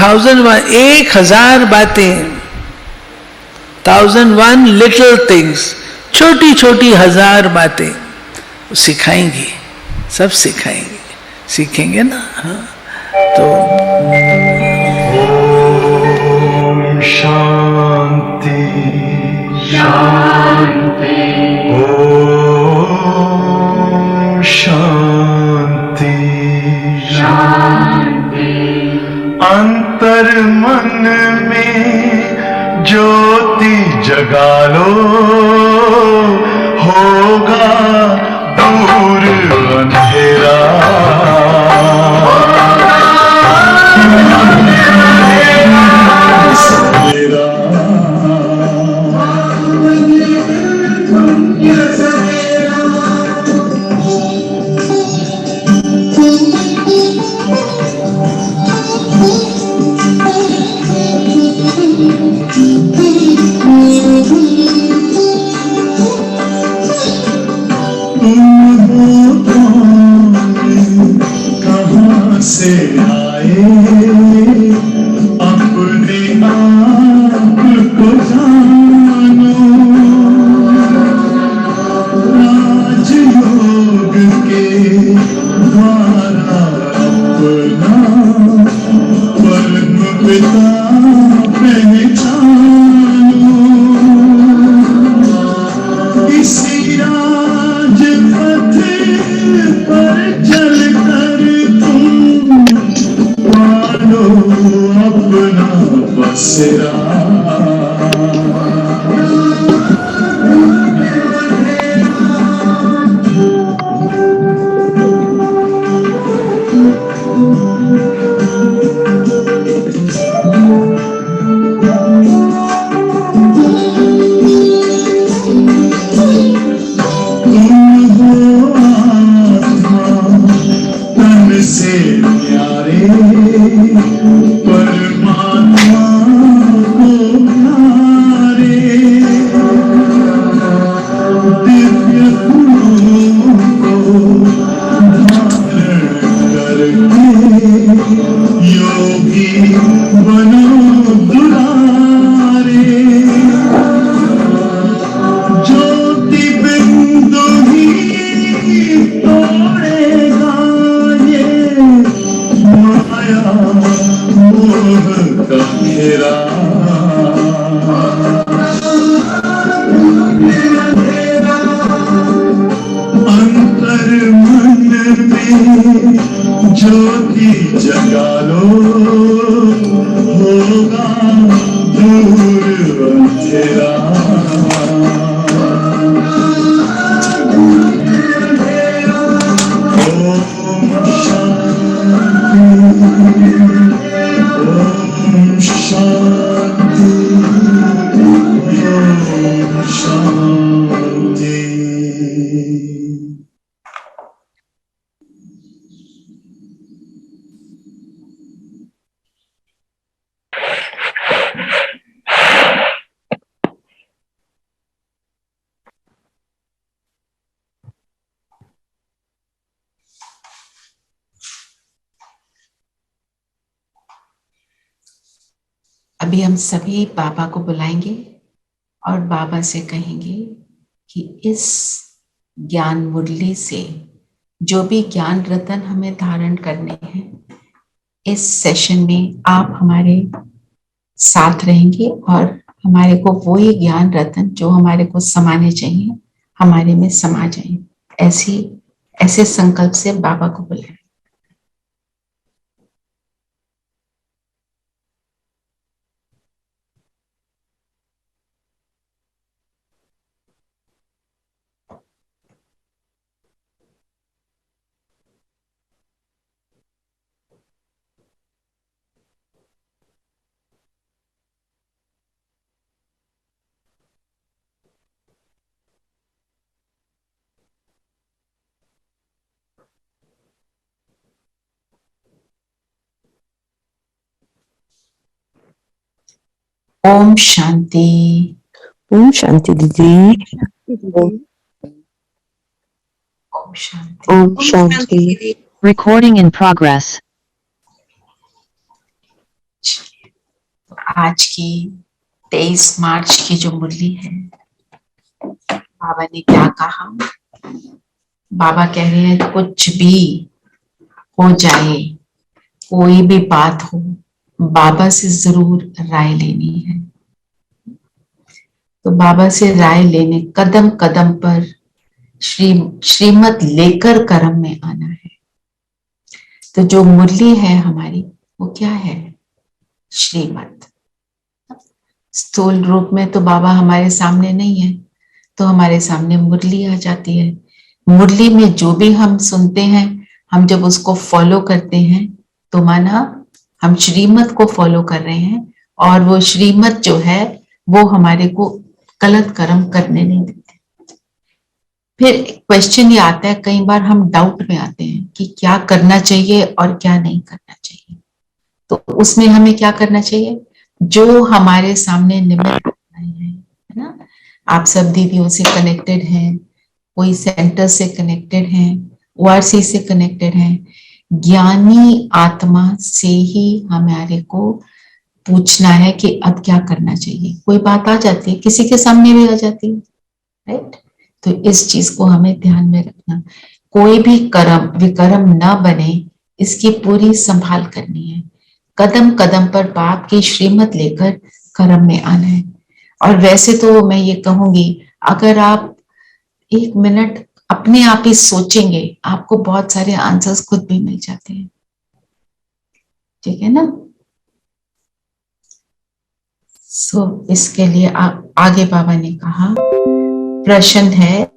1001, 1000 बातें, 1001 little things, छोटी छोटी 1000 बातें सिखाएंगी, सब सिखाएंगे, सीखेंगे ना। हाँ, तो ओम शांति शांति, ओम शांति शांति। अंतर मन में ज्योति जगा लो, होगा दूर अंधेरा। कहाँ से आए अपने आप को जानो, राजयोग के द्वारा अपना परम पिता पहचानो। इसी राजपथ पर चलकर तुम पालो अपना बसेरा। से प्यारे परमात्मा को प्यारे, दिव्य गुणों को धारण करके योगी बनो दुलारे। ज्योति बिंदु ही तोड़ेगा माया मोह का घेरा। अंतर मन में ज्योति जगा लो, होगा दूर अंधेरा। अभी हम सभी बाबा को बुलाएंगे और बाबा से कहेंगे कि इस ज्ञान मुरली से जो भी ज्ञान रतन हमें धारण करने हैं, इस सेशन में आप हमारे साथ रहेंगे और हमारे को वो ही ज्ञान रतन जो हमारे को समाने चाहिए हमारे में समा जाए। ऐसे संकल्प से बाबा को बुलाएं। ओम शांति। ओम शांति दीदी। Om Shanti. Om Shanti. Recording in progress. आज की 23 मार्च की जो मुरली है, बाबा ने क्या कहा? बाबा कह रहे हैं कुछ भी हो जाए, कोई भी बात हो, बाबा से जरूर राय लेनी है। तो बाबा से राय लेने कदम कदम पर श्रीमत लेकर कर्म में आना है। तो जो मुरली है हमारी, वो क्या है? श्रीमत। स्थूल रूप में तो बाबा हमारे सामने नहीं है, तो हमारे सामने मुरली आ जाती है। मुरली में जो भी हम सुनते हैं, हम जब उसको फॉलो करते हैं तो माना हम श्रीमत को फॉलो कर रहे हैं, और वो श्रीमत जो है वो हमारे को गलत कर्म करने नहीं देते। फिर क्वेश्चन ये आता है, कई बार हम डाउट में आते हैं कि क्या करना चाहिए और क्या नहीं करना चाहिए। तो उसमें हमें क्या करना चाहिए? जो हमारे सामने निमित्त है ना, आप सब दीदियों से कनेक्टेड हैं, कोई सेंटर से कनेक्टेड हैं, ओआरसी से कनेक्टेड हैं, ज्ञानी आत्मा से ही हमारे को पूछना है कि अब क्या करना चाहिए। कोई बात आ जाती है, किसी के सामने भी आ जाती है, राइट? तो इस चीज को हमें ध्यान में रखना, कोई भी कर्म विकर्म ना बने, इसकी पूरी संभाल करनी है। कदम कदम पर बाप की श्रीमत लेकर कर्म में आना है। और वैसे तो मैं ये कहूंगी, अगर आप 1 मिनट अपने आप ही सोचेंगे, आपको बहुत सारे आंसर्स खुद भी मिल जाते हैं। ठीक है ना? इसके लिए आगे बाबा ने कहा, प्रश्न है,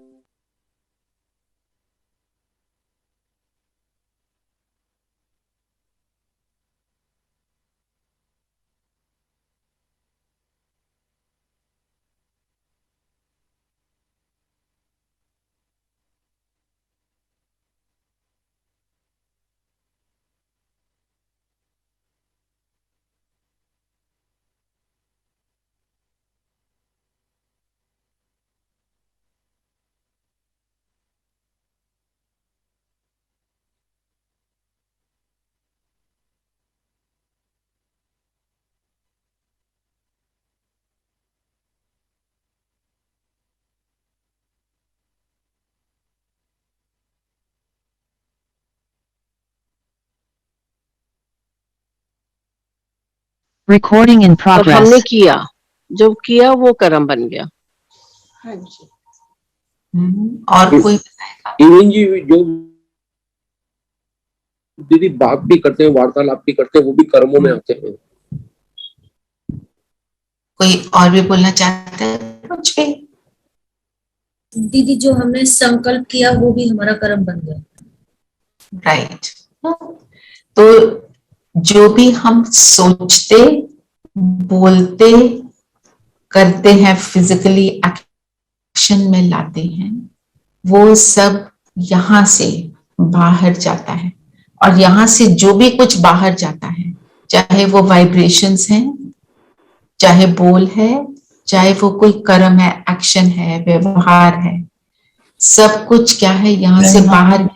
Recording in अब हमने progress. किया, जो किया वो कर्म बन गया। हाँ जी। और कोई बताएगा? इवन जी जो दीदी बात भी करते हैं, वार्तालाप भी करते हैं, वो भी कर्मों में आते हैं। कोई और भी बोलना चाहता है कुछ भी? दीदी जो हमने संकल्प किया वो भी हमारा कर्म बन गया। राइट। तो जो भी हम सोचते, बोलते, करते हैं, फिजिकली एक्शन में लाते हैं, वो सब यहाँ से बाहर जाता है। और यहाँ से जो भी कुछ बाहर जाता है, चाहे वो वाइब्रेशंस हैं, चाहे बोल है, चाहे वो कोई कर्म है, एक्शन है, व्यवहार है, सब कुछ क्या है, यहाँ से बाहर है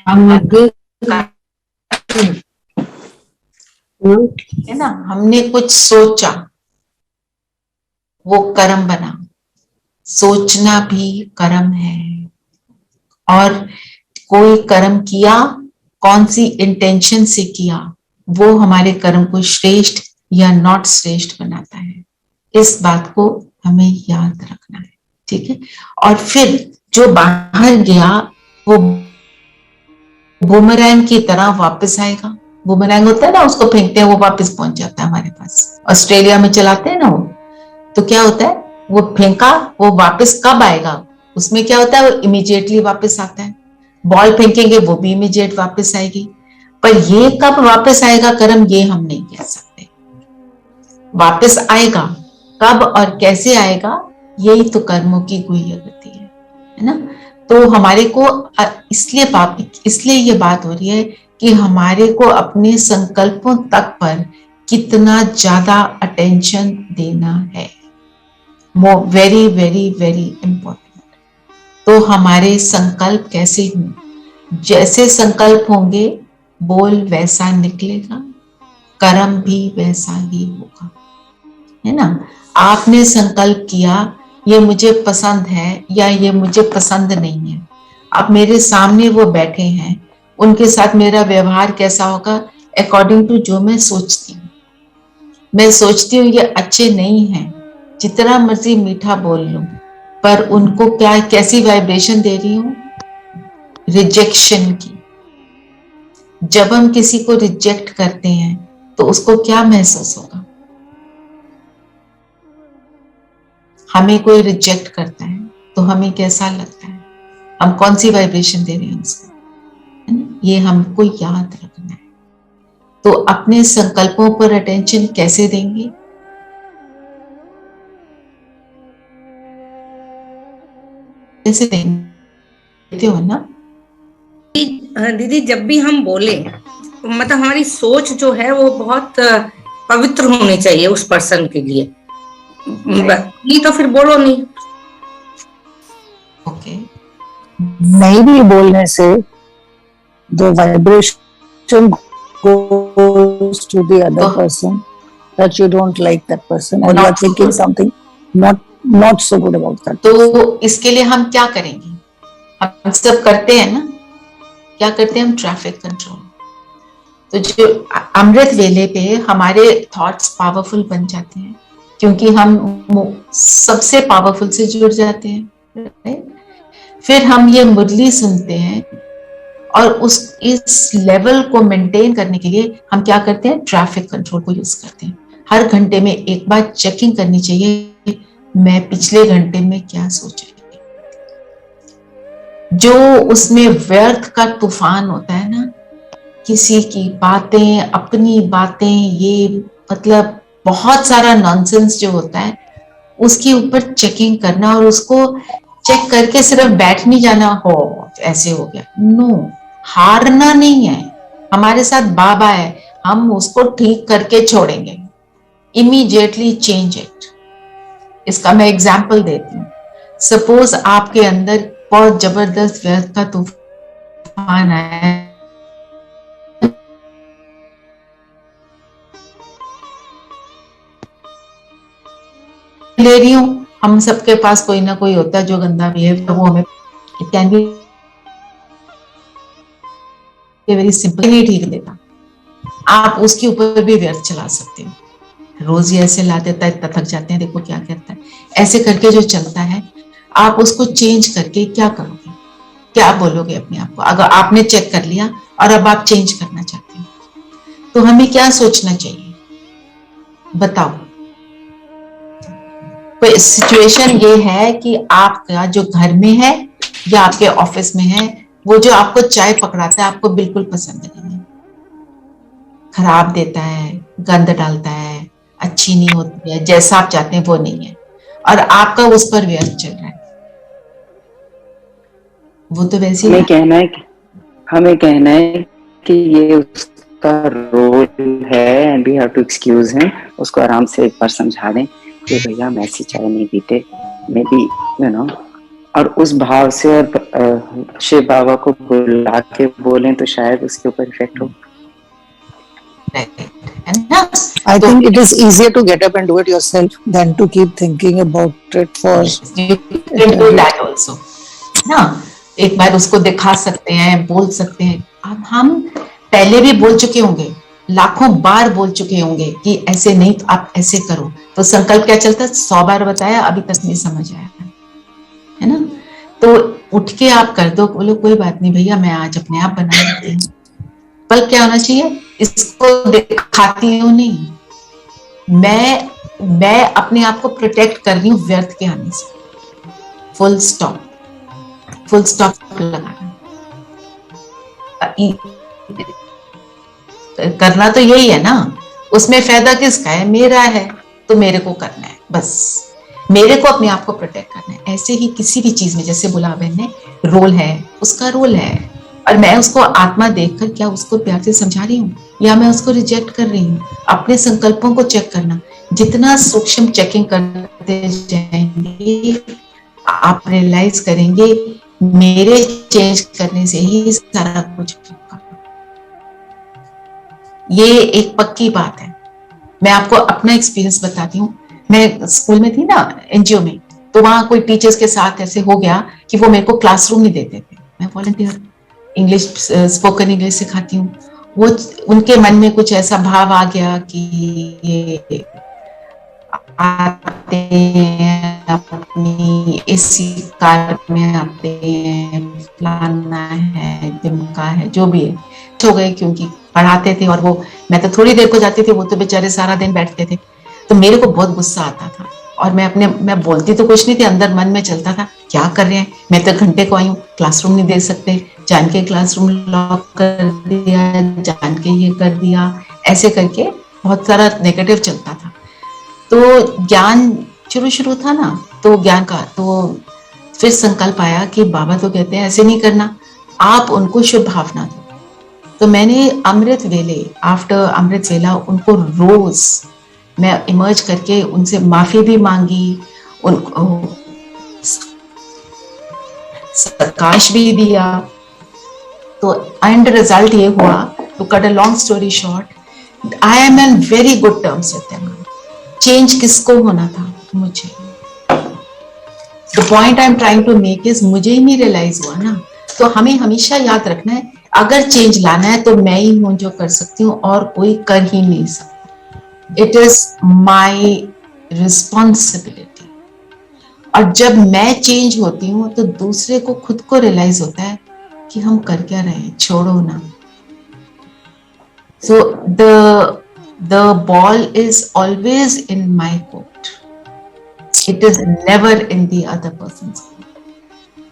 ना। हमने कुछ सोचा, वो कर्म बना। सोचना भी कर्म है। और कोई कर्म किया, कौन सी इंटेंशन से किया, वो हमारे कर्म को श्रेष्ठ या नॉट श्रेष्ठ बनाता है। इस बात को हमें याद रखना है। ठीक है? और फिर जो बाहर गया वो बूमरैंग की तरह वापस आएगा। बूमरैंग होता है ना, उसको फेंकते हैं, वो वापस पहुंच जाता है हमारे पास। ऑस्ट्रेलिया में चलाते हैं ना वो, तो क्या होता है, वो फेंका, वो वापस कब आएगा, उसमें क्या होता है, वो इमीडिएटली वापस आता है। बॉल फेंकेंगे, वो भी इमीडिएट वापस आएगी। पर ये कब वापस आएगा कर्म, ये हम नहीं कह सकते। वापस आएगा, कब और कैसे आएगा, यही तो कर्मों की गुह्य गति है ना। तो हमारे को इसलिए ये बात हो रही है कि हमारे को अपने संकल्पों तक पर कितना ज्यादा अटेंशन देना है। Very very very important. तो हमारे संकल्प कैसे हों, जैसे संकल्प होंगे, बोल वैसा निकलेगा, कर्म भी वैसा ही होगा। है ना। आपने संकल्प किया ये मुझे पसंद है या ये मुझे पसंद नहीं है, अब मेरे सामने वो बैठे हैं, उनके साथ मेरा व्यवहार कैसा होगा अकॉर्डिंग टू जो मैं सोचती हूँ। मैं सोचती हूँ ये अच्छे नहीं हैं, जितना मर्जी मीठा बोल लूं, पर उनको क्या कैसी वाइब्रेशन दे रही हूँ, रिजेक्शन की। जब हम किसी को रिजेक्ट करते हैं तो उसको क्या महसूस होगा? हमें कोई रिजेक्ट करता है तो हमें कैसा लगता है, हम कौन सी वाइब्रेशन दे रहे हैं उसको, है ना? ये हमको याद रखना है। तो अपने संकल्पों पर अटेंशन कैसे देंगे? कैसे देते हो ना? दीदी जब भी हम बोले मतलब हमारी सोच जो है वो बहुत पवित्र होनी चाहिए उस पर्सन के लिए, नहीं तो फिर बोलो नहीं। ओके, नहीं भी बोलने से the vibration goes to the other person that you don't like that person or you are thinking something not so good about that. तो इसके लिए हम क्या करेंगे? हम सब करते हैं ना, क्या करते हैं हम? Traffic control. तो जो अमृत वेले पे हमारे थॉट्स पावरफुल बन जाते हैं क्योंकि हम सबसे पावरफुल से जुड़ जाते हैं, राइट? फिर हम ये मुरली सुनते हैं और इस लेवल को मेंटेन करने के लिए हम क्या करते हैं? ट्रैफिक कंट्रोल को यूज करते हैं। हर घंटे में एक बार चेकिंग करनी चाहिए, मैं पिछले घंटे में क्या सोच रही थी। जो उसमें व्यर्थ का तूफान होता है ना, किसी की बातें, अपनी बातें, ये मतलब बहुत सारा नॉनसेंस जो होता है, उसके ऊपर चेकिंग करना और उसको चेक करके सिर्फ बैठ नहीं जाना, हो ऐसे हो गया, नो, हारना नहीं है। हमारे साथ बाबा है, हम उसको ठीक करके छोड़ेंगे, इमीडिएटली चेंज इट। इसका मैं एग्जाम्पल देती हूँ। सपोज आपके अंदर बहुत जबरदस्त व्यर्थ का तूफान आया, ले रही हूँ, हम सबके पास कोई ना कोई होता है जो गंदा बिहेव, तो वो हमें it can be very simple, नहीं ठीक देता, आप उसके ऊपर भी व्यर्थ चला सकते हो। रोज ही ऐसे ला देता है, इतना थक जाते हैं, देखो क्या करता है, ऐसे करके जो चलता है, आप उसको चेंज करके क्या करोगे? क्या बोलोगे अपने आप को? अगर आपने चेक कर लिया और अब आप चेंज करना चाहते हो तो हमें क्या सोचना चाहिए? बताओ। कोई सिचुएशन ये है कि आपका जो घर में है या आपके ऑफिस में है, वो जो आपको चाय पकड़ाता है आपको बिल्कुल पसंद नहीं है, खराब देता है, गंद डालता है, अच्छी नहीं होती है, जैसा आप चाहते हैं वो नहीं है, और आपका उस पर व्यर्थ चल रहा है, वो तो वैसे हमें कहना है कि ये उसका रोल है and we have to excuse him. उसको आराम से एक बार समझा दें कि भैया हम ऐसी चाय नहीं पीते, मे बी यू नो, और उस भाव से और शिव बाबा को बुला के बोलें तो शायद उसके ऊपर इफेक्ट हो। I think it is easier to get up and do it yourself than to keep thinking about it for. You can do that also. ना, एक बार उसको दिखा सकते हैं, बोल सकते हैं। अब हम पहले भी बोल चुके होंगे, लाखों बार बोल चुके होंगे कि ऐसे नहीं, तो आप ऐसे करो। तो संकल्प क्या चलता है? 100 बार बताया, अभी तक नहीं समझ आया, है ना? तो उठ के आप कर दो, बोलो कोई बात नहीं भैया, मैं आज अपने आप बना लेती हूँ। पर क्या होना चाहिए? इसको दिखाती हूँ नहीं, मैं अपने आप को प्रोटेक्ट कर रही हूँ व्यर्थ के आने से। फुल स्टॉप लगाना। करना तो यही है ना, उसमें फायदा किसका है? मेरा है, तो मेरे को करना है, बस मेरे को अपने आप को प्रोटेक्ट करना है। ऐसे ही किसी भी चीज में, जैसे बोला बहन ने, रोल है, उसका रोल है, और मैं उसको आत्मा देखकर क्या उसको प्यार से समझा रही हूँ या मैं उसको रिजेक्ट कर रही हूँ? अपने संकल्पों को चेक करना। जितना सूक्ष्म चेकिंग करते जाएंगे आप रियलाइज करेंगे मेरे चेंज करने से ही सारा कुछ होगा। ये एक पक्की बात है। मैं आपको अपना एक्सपीरियंस बताती हूँ। मैं स्कूल में थी ना, एनजीओ में, तो वहां कोई टीचर्स के साथ ऐसे हो गया कि वो मेरे को क्लासरूम नहीं देते थे। मैं वॉलंटियर इंग्लिश, स्पोकन इंग्लिश सिखाती हूँ। वो उनके मन में कुछ ऐसा भाव आ गया कि ये आते हैं अपनी एसी कार में आते हैं, फलाना है, ढिमका है, जो भी है, हो गए क्योंकि पढ़ाते थे और वो, मैं तो थोड़ी देर को जाती थी, वो तो बेचारे सारा दिन बैठते थे। तो मेरे को बहुत गुस्सा आता था और मैं बोलती तो कुछ नहीं थी, अंदर मन में चलता था क्या कर रहे हैं, मैं तो घंटे को आई हूँ, क्लासरूम नहीं दे सकते, जान के क्लासरूम लॉक कर दिया, जान के ये कर दिया, ऐसे करके बहुत सारा नेगेटिव चलता था। तो ज्ञान शुरू था ना, तो ज्ञान का तो फिर संकल्प आया कि बाबा तो कहते हैं ऐसे नहीं करना, आप उनको शुभ भावना दो। तो मैंने अमृत वेले, आफ्टर अमृत वेला उनको रोज मैं इमर्ज करके उनसे माफी भी मांगी, उनको प्रकाश भी दिया। तो एंड रिजल्ट ये हुआ, to cut a long story short, I am in very good terms with them. Change किसको होना था? मुझे। The point I am trying to make is, मुझे ही नहीं रियलाइज हुआ ना। तो हमें हमेशा याद रखना है, अगर चेंज लाना है तो मैं ही हूं जो कर सकती हूँ और कोई कर ही नहीं सकता। It is my responsibility. और जब मैं चेंज होती हूँ तो दूसरे को, खुद को रियलाइज होता है कि हम कर क्या रहे हैं, छोड़ो ना। सो the ball is always in my court. It is never in the other person's court.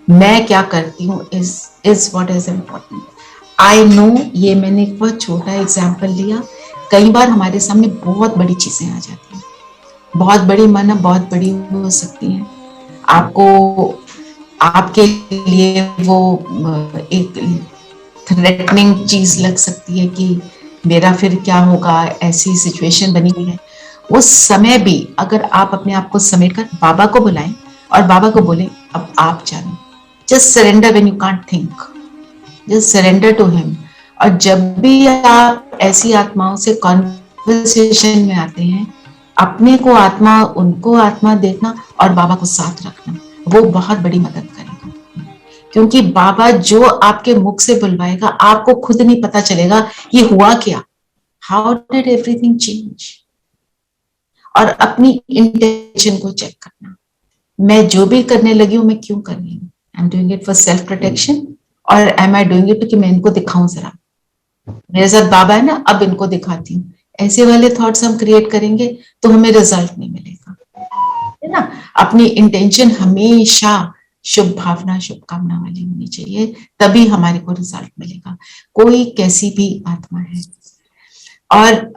मैं क्या करती हूँ is what is important. I know, ये मैंने एक बहुत छोटा एग्जाम्पल लिया। कई बार हमारे सामने बहुत बड़ी चीजें आ जाती हैं, बहुत बड़ी माना बहुत बड़ी हो सकती हैं। आपको, आपके लिए वो एक थ्रेटनिंग चीज लग सकती है कि मेरा फिर क्या होगा, ऐसी सिचुएशन बनी हुई है। उस समय भी अगर आप अपने आप को समेट कर बाबा को बुलाएं और बाबा को बोलें अब आप जानो, just surrender when you can't think, just surrender to him. और जब भी आप ऐसी आत्माओं से कॉन्वर्सेशन में आते हैं, अपने को आत्मा, उनको आत्मा देखना और बाबा को साथ रखना, वो बहुत बड़ी मदद करेगा। क्योंकि बाबा जो आपके मुख से बुलवाएगा, आपको खुद नहीं पता चलेगा ये हुआ क्या, हाउ डिड एवरीथिंग चेंज। और अपनी इंटेंशन को चेक करना, मैं जो भी करने लगी हूं मैं क्यों कर रही हूँ, I am doing it for self protection और एम आई डूइंग इट कि मैं इनको दिखाऊं, जरा मेरे साथ बाबा है ना, अब इनको दिखाती हूँ। ऐसे वाले थॉट्स हम क्रिएट करेंगे तो हमें रिजल्ट नहीं मिलेगा, है ना। अपनी इंटेंशन हमेशा शुभ भावना, शुभकामना वाली होनी चाहिए, तभी हमारे को रिजल्ट मिलेगा, कोई कैसी भी आत्मा है। और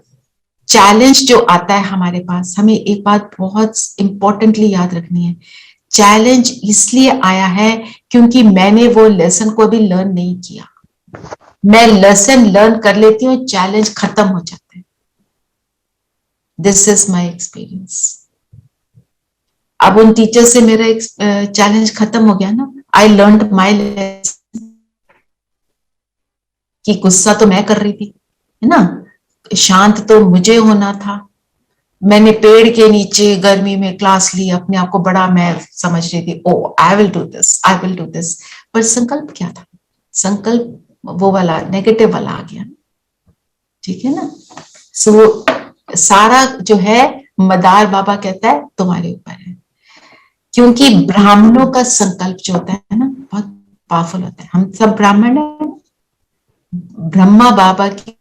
चैलेंज जो आता है हमारे पास, हमें एक बात बहुत इंपॉर्टेंटली याद रखनी है, चैलेंज इसलिए आया है क्योंकि मैंने वो लेसन को अभी लर्न नहीं किया। मैं लेसन लर्न कर लेती हूँ, चैलेंज खत्म हो जाता है। This is my experience. अब उन टीचर से मेरा चैलेंज खत्म हो गया ना, आई लर्न माई लेसन कि गुस्सा तो मैं कर रही थी, है ना, शांत तो मुझे होना था। मैंने पेड़ के नीचे गर्मी में क्लास ली, अपने आप को बड़ा मैं समझ रही थी, oh I will do this, I will do this. पर संकल्प क्या था? संकल्प वो वाला नेगेटिव वाला आ गया, ठीक है ना। सो सारा जो है मदार बाबा कहता है तुम्हारे ऊपर है, क्योंकि ब्राह्मणों का संकल्प जो होता है ना बहुत पावरफुल होता है। हम सब ब्राह्मण हैं, ब्रह्मा बाबा की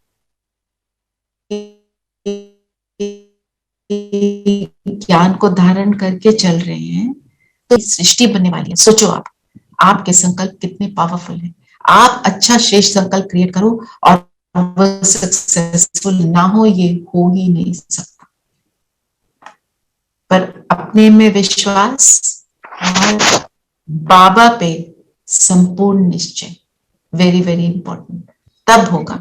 ज्ञान को धारण करके चल रहे हैं, तो सृष्टि बनने वाली है। सोचो आप, आपके संकल्प कितने पावरफुल हैं। आप अच्छा श्रेष्ठ संकल्प क्रिएट करो और वो सक्सेसफुल ना हो, ये हो ही नहीं सकता। पर अपने में विश्वास और बाबा पे संपूर्ण निश्चय, वेरी वेरी इंपॉर्टेंट, तब होगा।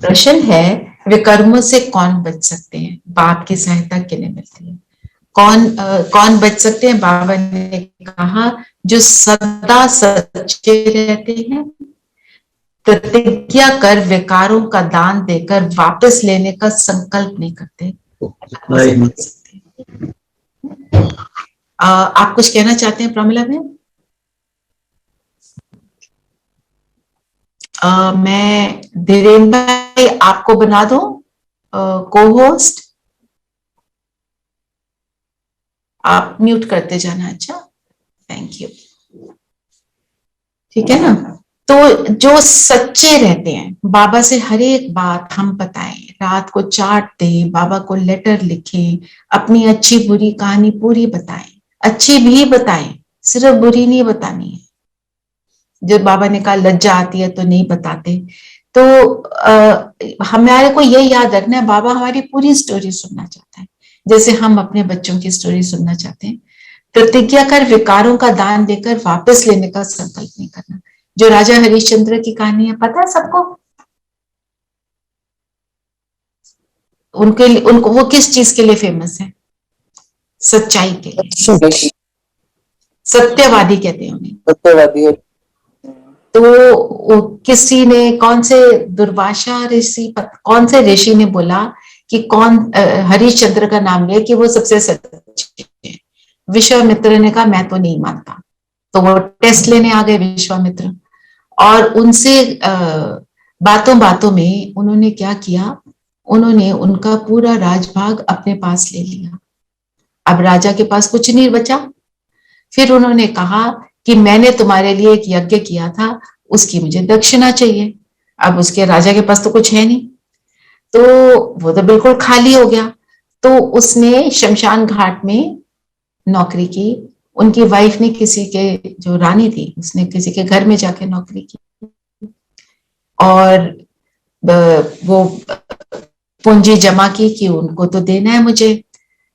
प्रश्न है, विकर्मों से कौन बच सकते हैं? बाप की सहायता किन्हें मिलती है? कौन बच सकते हैं? बाबा ने कहा जो सदा सच्चे रहते हैं, प्रतिज्ञा कर विकारों का दान देकर वापस लेने का संकल्प नहीं करते, बच सकते हैं। आप कुछ कहना चाहते हैं प्रमिला मैम? मैं धीरेन्द्र भाई आपको बना दूं को होस्ट? आप म्यूट करते जाना। अच्छा, थैंक यू। ठीक है ना? तो जो सच्चे रहते हैं, बाबा से हर एक बात हम बताएं, रात को चाट दें, बाबा को लेटर लिखें, अपनी अच्छी बुरी कहानी पूरी बताएं, अच्छी भी बताएं, सिर्फ बुरी नहीं बतानी है। जो बाबा ने कहा लज्जा आती है तो नहीं बताते। तो हमारे को ये याद रखना है, बाबा हमारी पूरी स्टोरी सुनना चाहता है, जैसे हम अपने बच्चों की स्टोरी सुनना चाहते हैं। प्रतिज्ञा कर विकारों का दान देकर वापस लेने का संकल्प नहीं करना। जो राजा हरिश्चंद्र की कहानी है, पता है सबको? उनके लिए, उनको वो किस चीज के लिए फेमस है? सच्चाई के लिए। सत्यवादी कहते हैं उन्हें, सत्यवादी। तो किसी ने, कौन से दुर्वासा ऋषि, कौन से ऋषि ने बोला कि कौन हरिश्चंद्र का नाम लिया कि वो सबसे सच्चे हैं? विश्वामित्र ने कहा मैं तो नहीं मानता। तो वो टेस्ट लेने आ गए विश्वामित्र, और उनसे बातों बातों में उन्होंने क्या किया, उन्होंने उनका पूरा राजभाग अपने पास ले लिया। अब राजा के पास कुछ नहीं बचा। फिर उन्होंने कहा कि मैंने तुम्हारे लिए एक यज्ञ किया था, उसकी मुझे दक्षिणा चाहिए। अब उसके राजा के पास तो कुछ है नहीं, तो वो तो बिल्कुल खाली हो गया। तो उसने शमशान घाट में नौकरी की। उनकी वाइफ ने किसी के, जो रानी थी, उसने किसी के घर में जाके नौकरी की, और वो पूंजी जमा की कि उनको तो देना है मुझे।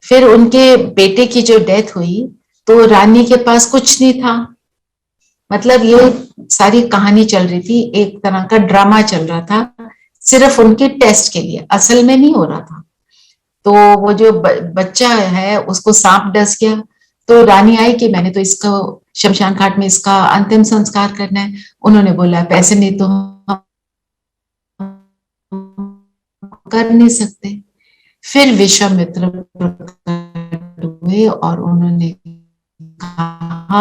फिर उनके बेटे की जो डेथ हुई तो रानी के पास कुछ नहीं था। मतलब ये सारी कहानी चल रही थी, एक तरह का ड्रामा चल रहा था, सिर्फ उनके टेस्ट के लिए, असल में नहीं हो रहा था। तो वो जो बच्चा है उसको सांप डस गया, तो रानी आई कि मैंने तो इसको शमशान घाट में इसका अंतिम संस्कार करना है। उन्होंने बोला पैसे नहीं तो कर नहीं सकते। फिर विश्वामित्र प्रकट हुए और उन्होंने कहा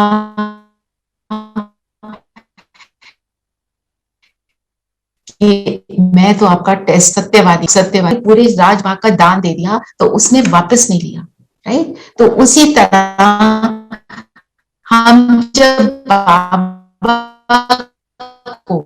कि मैं तो आपका टेस्ट, सत्यवादी पूरे राजभाग का दान दे दिया, तो उसने वापस नहीं लिया। राइट? तो उसी तरह हम जब बाबा को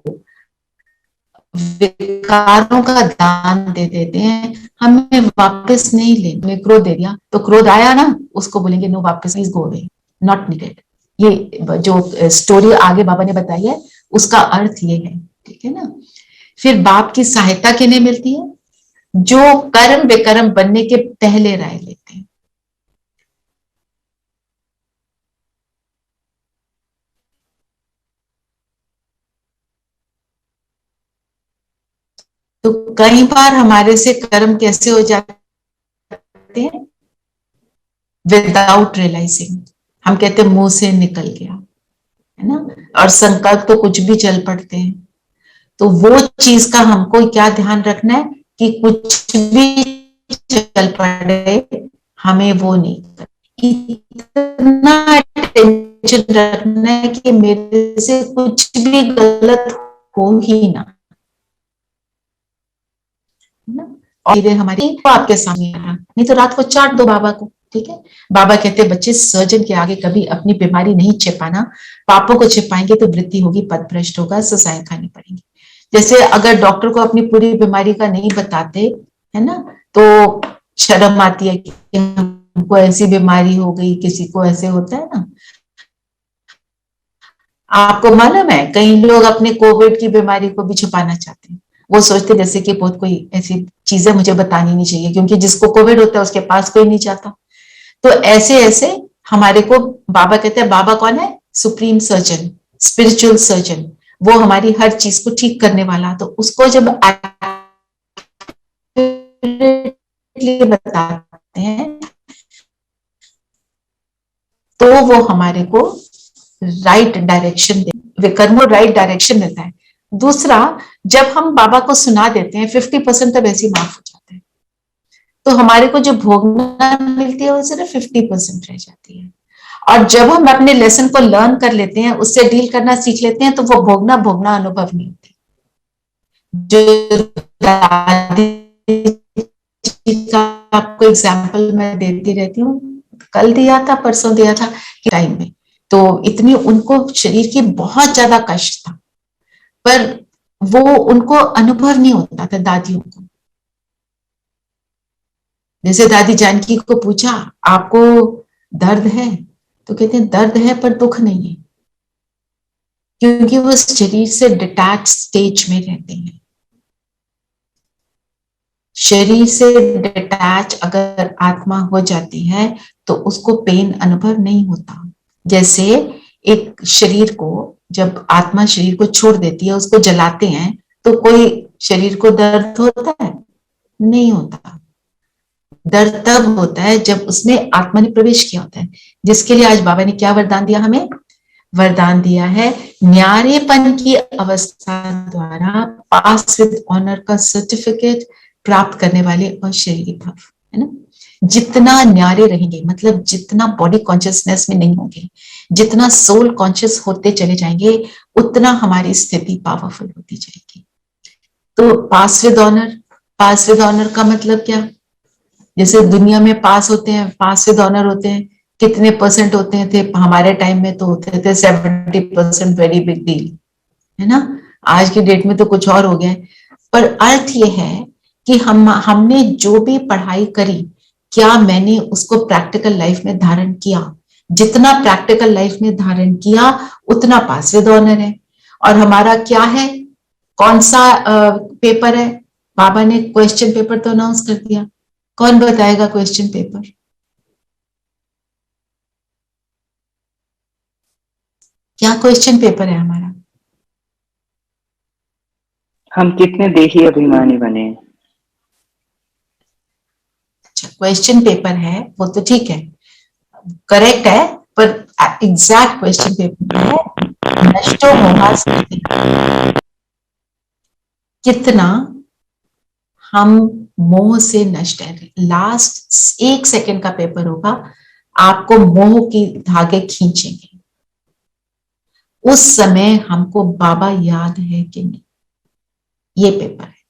विकारों का दान दे देते हैं, हमें वापस नहीं लेंगे। हमें क्रोध दे दिया तो क्रोध आया ना, उसको बोलेंगे नो वापस, please go away, not needed. ये जो स्टोरी आगे बाबा ने बताई है उसका अर्थ ये है। ठीक है ना? फिर बाप की सहायता किन्हें मिलती है? जो कर्म विकर्म बनने के पहले राय लेते हैं। तो कई बार हमारे से कर्म कैसे हो जाते हैं? Without realising. हम कहते हैं मुंह से निकल गया, है ना? और संकल्प तो कुछ भी चल पड़ते हैं। तो वो चीज का हमको क्या ध्यान रखना है कि कुछ भी चल पड़े, हमें वो नहीं करना। इतना टेंशन रखना है कि मेरे से कुछ भी गलत हो ही ना। और हमारी आपके सामने नहीं तो रात को चाट दो बाबा को। ठीक है? बाबा कहते बच्चे सर्जन के आगे कभी अपनी बीमारी नहीं छिपाना, पापों को छिपाएंगे तो वृद्धि होगी, पद भ्रष्ट होगा, सजाएं खानी पड़ेंगी। जैसे अगर डॉक्टर को अपनी पूरी बीमारी का नहीं बताते, है ना, तो शर्म आती है कि हमको ऐसी बीमारी हो गई, किसी को ऐसे होता है ना। आपको मालूम है कई लोग अपने कोविड की बीमारी को भी छुपाना चाहते हैं। वो सोचते जैसे कि बहुत कोई ऐसी चीजें मुझे बतानी नहीं चाहिए, क्योंकि जिसको कोविड होता है उसके पास कोई नहीं जाता। तो ऐसे ऐसे हमारे को बाबा कहते हैं, बाबा कौन है? Supreme surgeon, spiritual surgeon. वो हमारी हर चीज को ठीक करने वाला। तो उसको जब बताते हैं तो वो हमारे को राइट डायरेक्शन दे, विकर्मो राइट डायरेक्शन देता है। दूसरा, जब हम बाबा को सुना देते हैं 50% तो वैसे ही माफ हो जाते हैं। तो हमारे को जो भोगना मिलती है वो सिर्फ 50% रह जाती है। और जब हम अपने लेसन को लर्न कर लेते हैं, उससे डील करना सीख लेते हैं, तो वो भोगना भोगना अनुभव नहीं होती। जो दादी का आपको एग्जाम्पल मैं देती रहती हूँ, कल दिया था परसों दिया था कि टाइम में, तो इतनी उनको शरीर की बहुत ज्यादा कष्ट था, पर वो उनको अनुभव नहीं होता था दादियों को। जैसे दादी जानकी को पूछा आपको दर्द है, तो कहते हैं दर्द है पर दुख नहीं है, क्योंकि वो शरीर से डिटैच स्टेज में रहते हैं। शरीर से डिटैच अगर आत्मा हो जाती है तो उसको पेन अनुभव नहीं होता। जैसे एक शरीर को जब आत्मा शरीर को छोड़ देती है, उसको जलाते हैं, तो कोई शरीर को दर्द होता है? नहीं होता। दर्द तब होता है जब उसमें आत्मा ने प्रवेश किया होता है, जिसके लिए आज बाबा ने क्या वरदान दिया हमें? वरदान दिया है न्यारेपन की अवस्था द्वारा पास विद ऑनर का सर्टिफिकेट प्राप्त करने वाले अशरीरी भव, है ना। जितना न्यारे रहेंगे, मतलब जितना बॉडी कॉन्शियसनेस में नहीं होंगे, जितना सोल कॉन्शियस होते चले जाएंगे, उतना हमारी स्थिति पावरफुल होती जाएगी। तो पास विद ऑनर का मतलब क्या? जैसे दुनिया में पास होते हैं, पास विद ऑनर होते हैं, कितने परसेंट होते थे हमारे टाइम में? तो होते थे 70%, वेरी बिग डील, है ना। आज की डेट में तो कुछ और हो गया। पर अर्थ ये है कि हमने जो भी पढ़ाई करी, क्या मैंने उसको प्रैक्टिकल लाइफ में धारण किया? जितना प्रैक्टिकल लाइफ में धारण किया उतना पास विद ऑनर है। और हमारा क्या है, कौन सा पेपर है? बाबा ने क्वेश्चन पेपर तो अनाउंस कर दिया, कौन बताएगा क्वेश्चन पेपर? क्या क्वेश्चन पेपर है हमारा? हम कितने देही अभिमानी बने। अच्छा, क्वेश्चन पेपर है वो तो ठीक है, करेक्ट है, पर एग्जैक्ट क्वेश्चन पेपर है नष्टो मोहास्मृति, कितना हम मोह से नष्ट है। लास्ट 1 सेकंड का पेपर होगा, आपको मोह की धागे खींचेंगे, उस समय हमको बाबा याद है कि नहीं, ये पेपर है।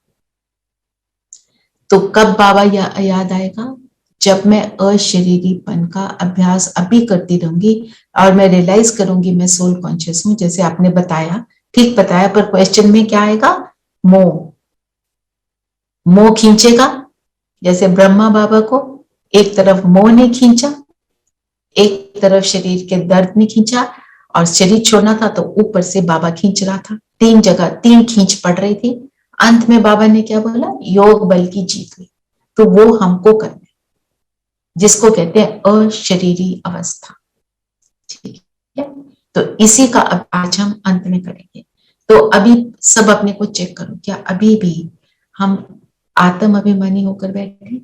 तो कब बाबा याद आएगा? जब मैं अशरीरीपन का अभ्यास अभी करती रहूंगी और मैं रियलाइज करूंगी मैं सोल कॉन्शियस हूं, जैसे आपने बताया, ठीक बताया, पर क्वेश्चन में क्या आएगा? मोह खींचेगा। जैसे ब्रह्मा बाबा को एक तरफ मोह ने खींचा, एक तरफ शरीर के दर्द ने खींचा, और शरीर छोड़ना था तो ऊपर से बाबा खींच रहा था। 3 जगह 3 खींच पड़ रही थी। अंत में बाबा ने क्या बोला? योग बल की जीत हुई। तो वो हमको करना है, जिसको कहते हैं अशरीरी अवस्था, ठीक है। तो इसी का अब आज हम अंत में करेंगे। तो अभी सब अपने को चेक करो, क्या अभी भी हम आत्म अभिमानी होकर बैठे?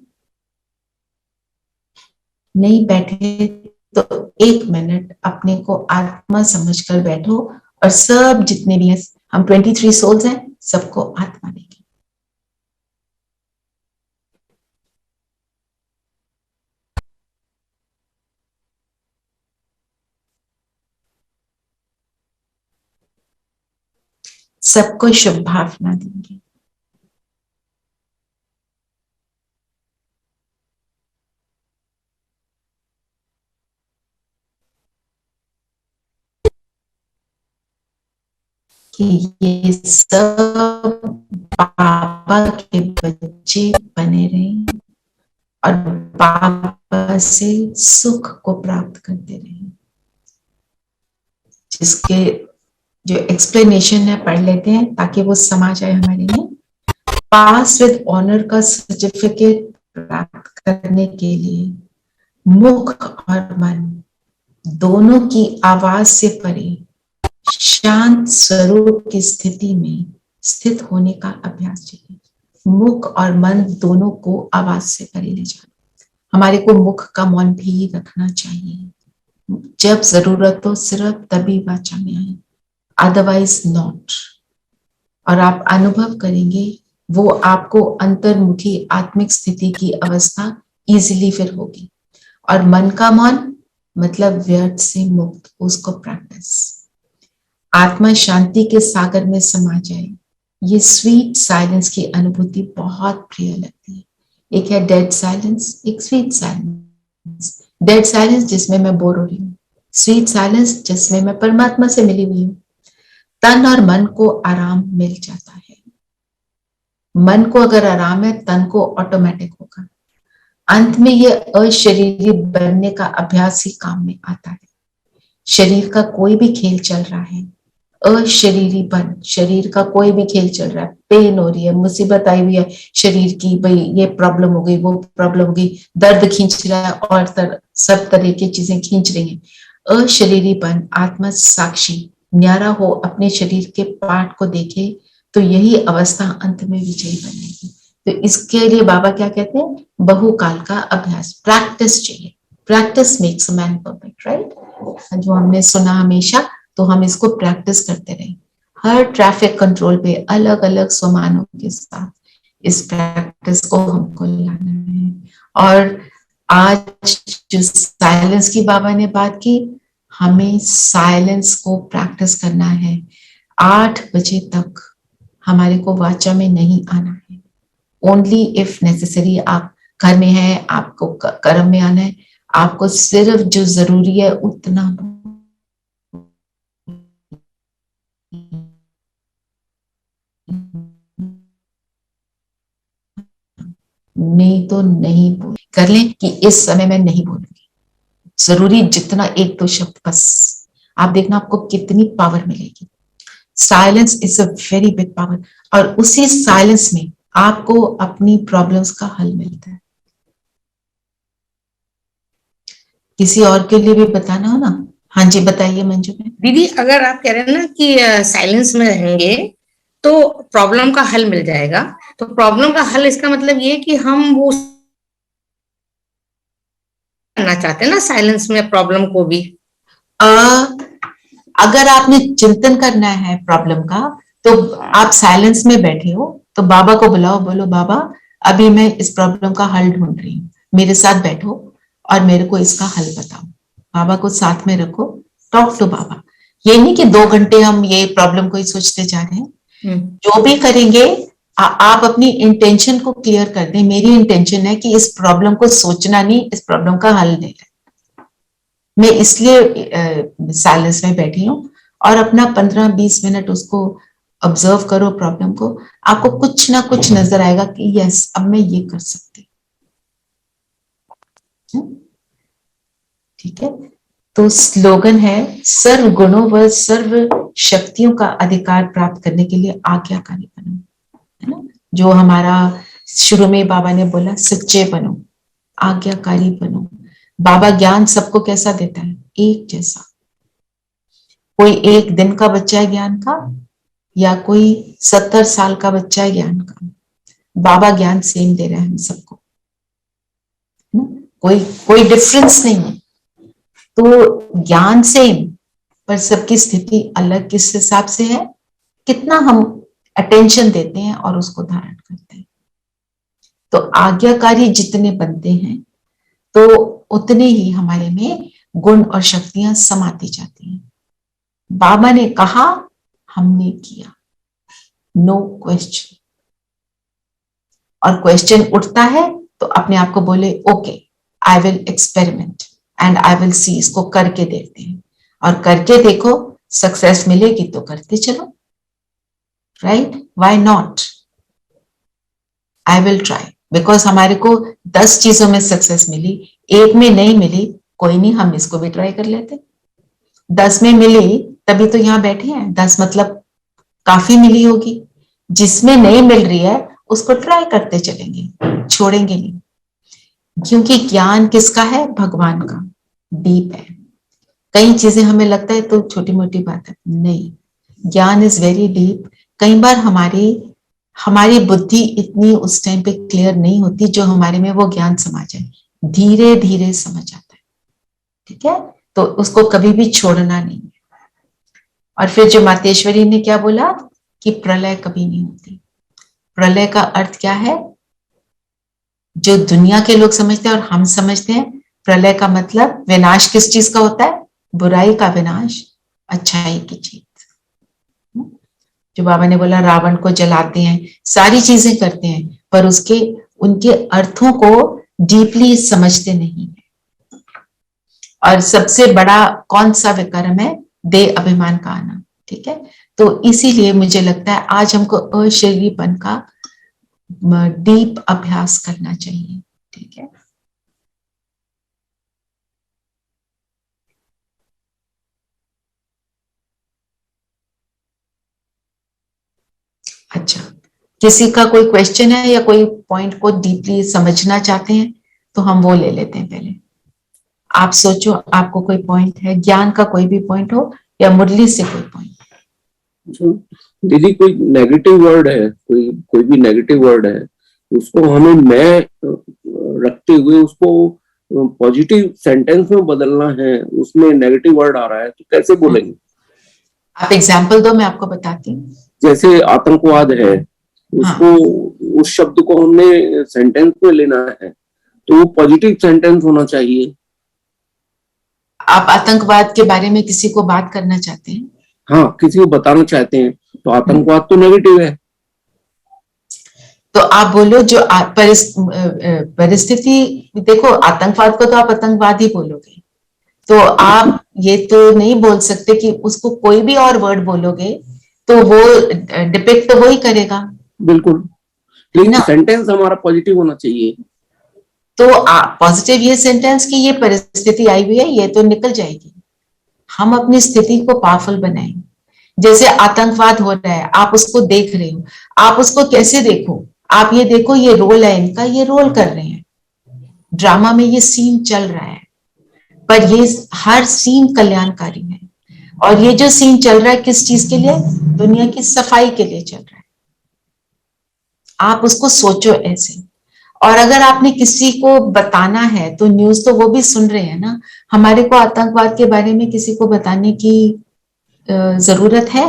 नहीं बैठे तो 1 मिनट अपने को आत्मा समझकर बैठो, और सब जितने भी हैं, हम 23 सोल्स हैं, सबको आत्मा देंगे। सबको शुभ भावना देंगे। कि ये सब बाबा के बच्चे बने रहें और बाबा से सुख को प्राप्त करते रहें। जिसके जो एक्सप्लेनेशन है पढ़ लेते हैं ताकि वो समझ आए हमारे लिए। पास विद ऑनर का सर्टिफिकेट प्राप्त करने के लिए मुख और मन दोनों की आवाज से परे शांत स्वरूप की स्थिति में स्थित होने का अभ्यास चाहिए। मुख और मन दोनों को आवाज से परे ले जाना। हमारे को मुख का मौन भी रखना चाहिए, जब जरूरत हो सिर्फ तभी वाचा में आए, अदरवाइज नॉट। और आप अनुभव करेंगे वो आपको अंतर्मुखी आत्मिक स्थिति की अवस्था इजीली फिर होगी। और मन का मौन मतलब व्यर्थ से मुक्त, उसको प्रैक्टिस। आत्मा शांति के सागर में समा जाए, ये स्वीट साइलेंस की अनुभूति बहुत प्रिय लगती है। एक है डेड साइलेंस, एक स्वीट साइलेंस। डेड साइलेंस जिसमें मैं बोर हो रही हूँ, स्वीट साइलेंस जिसमें मैं परमात्मा से मिली हुई हूँ। तन और मन को आराम मिल जाता है। मन को अगर आराम है, तन को ऑटोमेटिक होगा। अंत में ये अशरीरी बनने का अभ्यास ही काम में आता है। शरीर का कोई भी खेल चल रहा है, अशरीरी बन, शरीर का कोई भी खेल चल रहा है, पेन हो रही है, मुसीबत आई हुई है शरीर की, भाई ये प्रॉब्लम हो गई, वो प्रॉब्लम हो गई, दर्द खींच रहा है और सब तरह की चीजें खींच रही हैं। अशरीरी बन, आत्मा साक्षी न्यारा हो, अपने शरीर के पार्ट को देखे, तो यही अवस्था अंत में विजयी बनेगी। तो इसके लिए बाबा क्या कहते हैं, बहुकाल का अभ्यास, प्रैक्टिस चाहिए। Practice makes a man perfect, right. जो हमने सुना हमेशा, तो हम इसको प्रैक्टिस करते रहे। हर ट्रैफिक कंट्रोल पे अलग अलग स्वमानों के साथ इस प्रैक्टिस को हमको लाना है। और आज जो साइलेंस की बाबा ने बात की, हमें साइलेंस को प्रैक्टिस करना है। 8 बजे तक हमारे को वाचा में नहीं आना है। ओनली इफ नेसेसरी, आप घर में हैं, आपको कर्म में आना है, आपको सिर्फ जो जरूरी है उतना नहीं तो नहीं बोल कर लें कि इस समय मैं नहीं बोलूंगी, जरूरी जितना 1-2 शब्द बस। आप देखना आपको कितनी पावर मिलेगी। Silence is a very big power, और उसी साइलेंस में आपको अपनी प्रॉब्लम्स का हल मिलता है। किसी और के लिए भी बताना हो ना। हाँ जी, बताइए मंजू में। दीदी, अगर आप कह रहे हैं ना कि साइलेंस में रहेंगे तो प्रॉब्लम का हल मिल जाएगा, तो प्रॉब्लम का हल इसका मतलब ये कि हम वो करना चाहते हैं ना साइलेंस में प्रॉब्लम को भी। अगर आपने चिंतन करना है प्रॉब्लम का, तो आप साइलेंस में बैठे हो तो बाबा को बुलाओ, बोलो बाबा अभी मैं इस प्रॉब्लम का हल ढूंढ रही हूँ, मेरे साथ बैठो और मेरे को इसका हल बताओ। बाबा को साथ में रखो, टॉक टू बाबा। ये नहीं कि 2 घंटे हम ये प्रॉब्लम को ही सोचते जा रहे हैं। जो भी करेंगे आप अपनी इंटेंशन को क्लियर कर दें। मेरी इंटेंशन है कि इस प्रॉब्लम को सोचना नहीं, इस प्रॉब्लम का हल लेना। मैं इसलिए साइलेंस में बैठी हूँ, और अपना 15-20 मिनट उसको ऑब्जर्व करो प्रॉब्लम को। आपको कुछ ना कुछ नजर आएगा कि यस अब मैं ये कर सकती हूँ। ठीक है, तो स्लोगन है, सर्व गुणों व सर्व शक्तियों का अधिकार प्राप्त करने के लिए आज्ञाकारी बनो, है ना। जो हमारा शुरू में बाबा ने बोला, सच्चे बनो, आज्ञाकारी बनो। बाबा ज्ञान सबको कैसा देता है, एक जैसा। कोई 1 दिन का बच्चा है ज्ञान का, या कोई 70 साल का बच्चा है ज्ञान का, बाबा ज्ञान सेम दे रहा है हम सबको, कोई डिफरेंस नहीं है। तो ज्ञान सेम, पर सबकी स्थिति अलग किस हिसाब से है, कितना हम अटेंशन देते हैं और उसको धारण करते हैं। तो आज्ञाकारी जितने बनते हैं तो उतने ही हमारे में गुण और शक्तियां समाती जाती हैं। बाबा ने कहा, हमने किया, नो क्वेश्चन। और क्वेश्चन उठता है तो अपने आप को बोले, okay I will experiment and I will see, इसको करके देखते हैं। और करके देखो, सक्सेस मिलेगी तो करते चलो, right, why not. I will try, because हमारे को 10 चीजों में सक्सेस मिली, 1 में नहीं मिली, कोई नहीं, हम इसको भी ट्राई कर लेते। 10 में मिली तभी तो यहाँ बैठे हैं, 10 मतलब काफी मिली होगी। जिसमें नहीं मिल रही है उसको ट्राई करते चलेंगे, छोड़ेंगे नहीं। क्योंकि ज्ञान किसका है, भगवान का, डीप है। कई चीजें हमें लगता है तो छोटी मोटी बात है, नहीं, ज्ञान इज वेरी डीप। कई बार हमारी बुद्धि इतनी उस टाइम पे क्लियर नहीं होती जो हमारे में वो ज्ञान समा जाए, धीरे धीरे समझ आता है। ठीक है, तो उसको कभी भी छोड़ना नहीं है। और फिर जो मातेश्वरी ने क्या बोला कि प्रलय कभी नहीं होती, प्रलय का अर्थ क्या है? जो दुनिया के लोग समझते हैं और हम समझते हैं, प्रलय का मतलब विनाश किस चीज का होता है? बुराई का विनाश, अच्छाई की जीत। जो बाबा ने बोला रावण को जलाते हैं, सारी चीजें करते हैं, पर उसके उनके अर्थों को डीपली समझते नहीं है। और सबसे बड़ा कौन सा विकर्म है? देह अभिमान का आना। ठीक है, तो इसीलिए मुझे लगता है आज हमको अशरीरीपन का डीप अभ्यास करना चाहिए। ठीक है, अच्छा, किसी का कोई क्वेश्चन है या कोई पॉइंट को डीपली समझना चाहते हैं तो हम वो ले लेते हैं पहले। आप सोचो, आपको कोई पॉइंट है, ज्ञान का कोई भी पॉइंट हो या मुरली से कोई पॉइंट। दीदी कोई नेगेटिव वर्ड है, कोई भी नेगेटिव वर्ड है, उसको हमें मैं रखते हुए उसको पॉजिटिव सेंटेंस में बदलना है, उसमें नेगेटिव वर्ड आ रहा है तो कैसे बोलेंगे? आप एग्जाम्पल दो, मैं आपको बताती हूँ। जैसे आतंकवाद है, उसको उस शब्द को हमने सेंटेंस में लेना है तो वो पॉजिटिव सेंटेंस होना चाहिए। आप आतंकवाद के बारे में किसी को बात करना चाहते हैं? हाँ, किसी को बताना चाहते हैं तो आतंकवाद तो नेगेटिव है, तो आप बोलो जो परिस्थिति, देखो आतंकवाद को तो आप आतंकवाद ही बोलोगे, तो आप ये तो नहीं बोल सकते कि उसको कोई भी और वर्ड बोलोगे तो वो डिपिक्ट तो वो ही करेगा। बिल्कुल, लेकिन सेंटेंस हमारा पॉजिटिव होना चाहिए। तो पॉजिटिव ये सेंटेंस कि ये परिस्थिति आई हुई है, ये तो निकल जाएगी, हम अपनी स्थिति को पावरफुल बनाएंगे। जैसे आतंकवाद हो रहा है, आप उसको देख रहे हो, आप उसको कैसे देखो? आप ये देखो, ये रोल है इनका, ये रोल कर रहे हैं, ड्रामा में ये सीन चल रहा है, पर ये हर सीन कल्याणकारी है। और ये जो सीन चल रहा है किस चीज के लिए? दुनिया की सफाई के लिए चल रहा है। आप उसको सोचो ऐसे। और अगर आपने किसी को बताना है तो न्यूज तो वो भी सुन रहे हैं ना। हमारे को आतंकवाद के बारे में किसी को बताने की जरूरत है?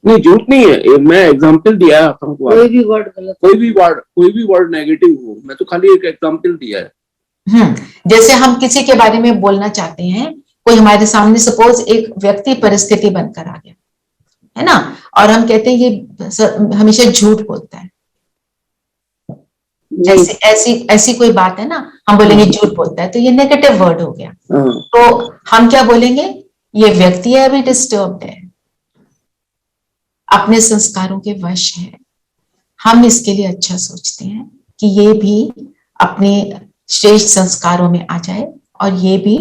नहीं, जरूरत नहीं है। मैं एग्जांपल दिया है आतंकवाद, कोई भी वर्ड गलत, कोई भी वर्ड नेगेटिव हो, मैं तो खाली एक एग्जांपल दिया है। जैसे हम किसी के बारे में बोलना चाहते हैं, कोई हमारे सामने सपोज एक व्यक्ति परिस्थिति बनकर आ गया है ना, और हम कहते हैं ये हमेशा झूठ बोलता है, ऐसी कोई बात है ना, हम बोलेंगे झूठ बोलता है, तो ये नेगेटिव वर्ड हो गया। तो हम क्या बोलेंगे? ये व्यक्ति है, अभी डिस्टर्ब्ड है, अपने संस्कारों के वश है। हम इसके लिए अच्छा सोचते हैं कि ये भी अपने श्रेष्ठ संस्कारों में आ जाए और ये भी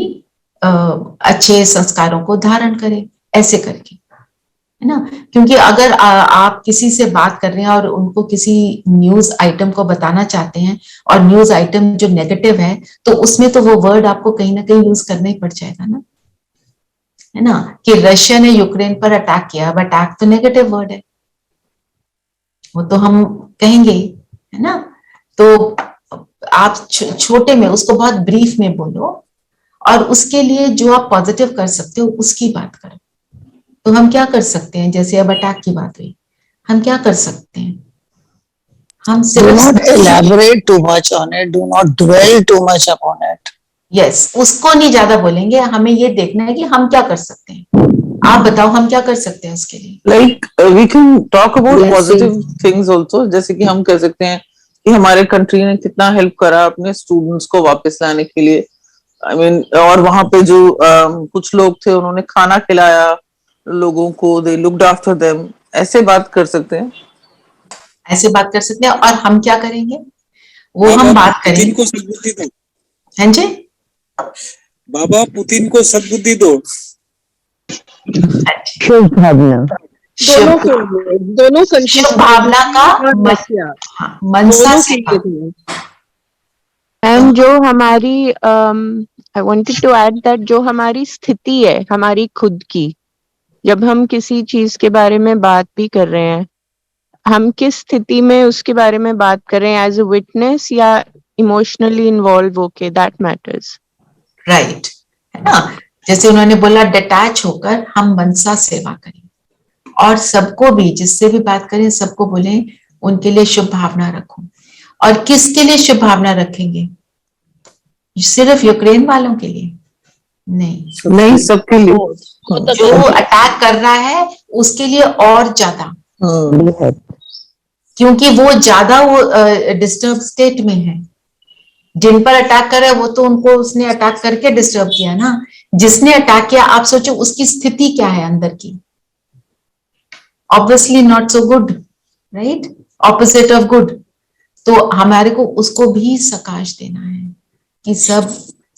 अच्छे संस्कारों को धारण करे, ऐसे करके, है ना। क्योंकि अगर आप किसी से बात कर रहे हैं और उनको किसी न्यूज आइटम को बताना चाहते हैं और न्यूज आइटम जो नेगेटिव है, तो उसमें तो वो वर्ड आपको कहीं ना कहीं यूज करना ही पड़ जाएगा ना, है ना। कि रशिया ने यूक्रेन पर अटैक किया, अब अटैक तो नेगेटिव वर्ड है, वो तो हम कहेंगे ही, है ना। तो आप छोटे में उसको बहुत ब्रीफ में बोलो और उसके लिए जो आप पॉजिटिव कर सकते हो उसकी बात करो। तो हम क्या कर सकते हैं? जैसे अब अटैक की बात हुई, हम क्या कर सकते हैं? हम do not elaborate too much on it, do not dwell too much upon it. Yes, उसको नहीं ज्यादा बोलेंगे, हमें ये देखना है कि हम क्या कर सकते हैं। आप बताओ हम क्या कर सकते हैं उसके लिए? Like we can talk about positive things also, जैसे कि हम कह सकते हैं कि हमारे कंट्री ने कितना हेल्प करा अपने स्टूडेंट्स को वापस लाने के लिए। I mean, और वहां पे जो कुछ लोग थे उन्होंने खाना खिलाया लोगों को, they looked after them, ऐसे बात कर सकते हैं, ऐसे बात कर सकते हैं। और हम क्या करेंगे वो हम बात करेंगे। पुतिन को सद्बुद्धि दो। हाँ जी, बाबा पुतिन को सद्बुद्धि दो। शुभ भावना, दोनों शुभ भावना का मनसा से। एंड जो हमारी I wanted to add that जो हमारी स्थिति है हमारी खुद की, जब हम किसी चीज के बारे में बात भी कर रहे हैं, हम किस स्थिति में उसके बारे में बात कर रहे हैं, एज अ विटनेस या इमोशनली इन्वॉल्व होके, दैट मैटर्स। राइट, है ना। जैसे उन्होंने बोला डिटैच होकर हम मनसा सेवा करें और सबको भी, जिससे भी बात करें सबको बोले उनके लिए शुभ भावना रखो। और किसके लिए शुभ भावना रखेंगे? सिर्फ यूक्रेन वालों के लिए नहीं, सबके लिए। जो अटैक कर रहा है उसके लिए और ज्यादा, क्योंकि वो ज्यादा वो डिस्टर्ब स्टेट में है। जिन पर अटैक कर रहा है वो तो उनको उसने अटैक करके डिस्टर्ब किया ना। जिसने अटैक किया, आप सोचो उसकी स्थिति क्या है अंदर की। Obviously not so good, right? Opposite of good. तो हमारे को उसको भी सकाश देना है कि सब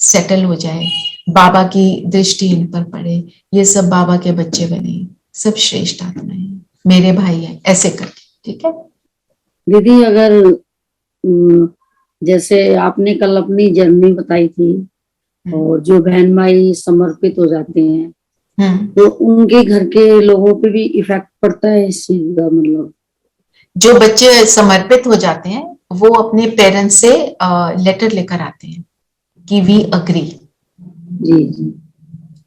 सेटल हो जाए, बाबा की दृष्टि इन पर पड़े, ये सब बाबा के बच्चे बने, सब श्रेष्ठ आत्माएं हैं, मेरे भाई हैं, ऐसे करके। ठीक है दीदी, अगर जैसे आपने कल अपनी जर्नी बताई थी, और जो बहन भाई समर्पित हो जाते हैं तो उनके घर के लोगों पे भी इफेक्ट पड़ता है इस चीज का? मतलब जो बच्चे समर्पित हो जाते हैं वो अपने पेरेंट्स से लेटर लेकर आते हैं कि वी अग्री। जी जी।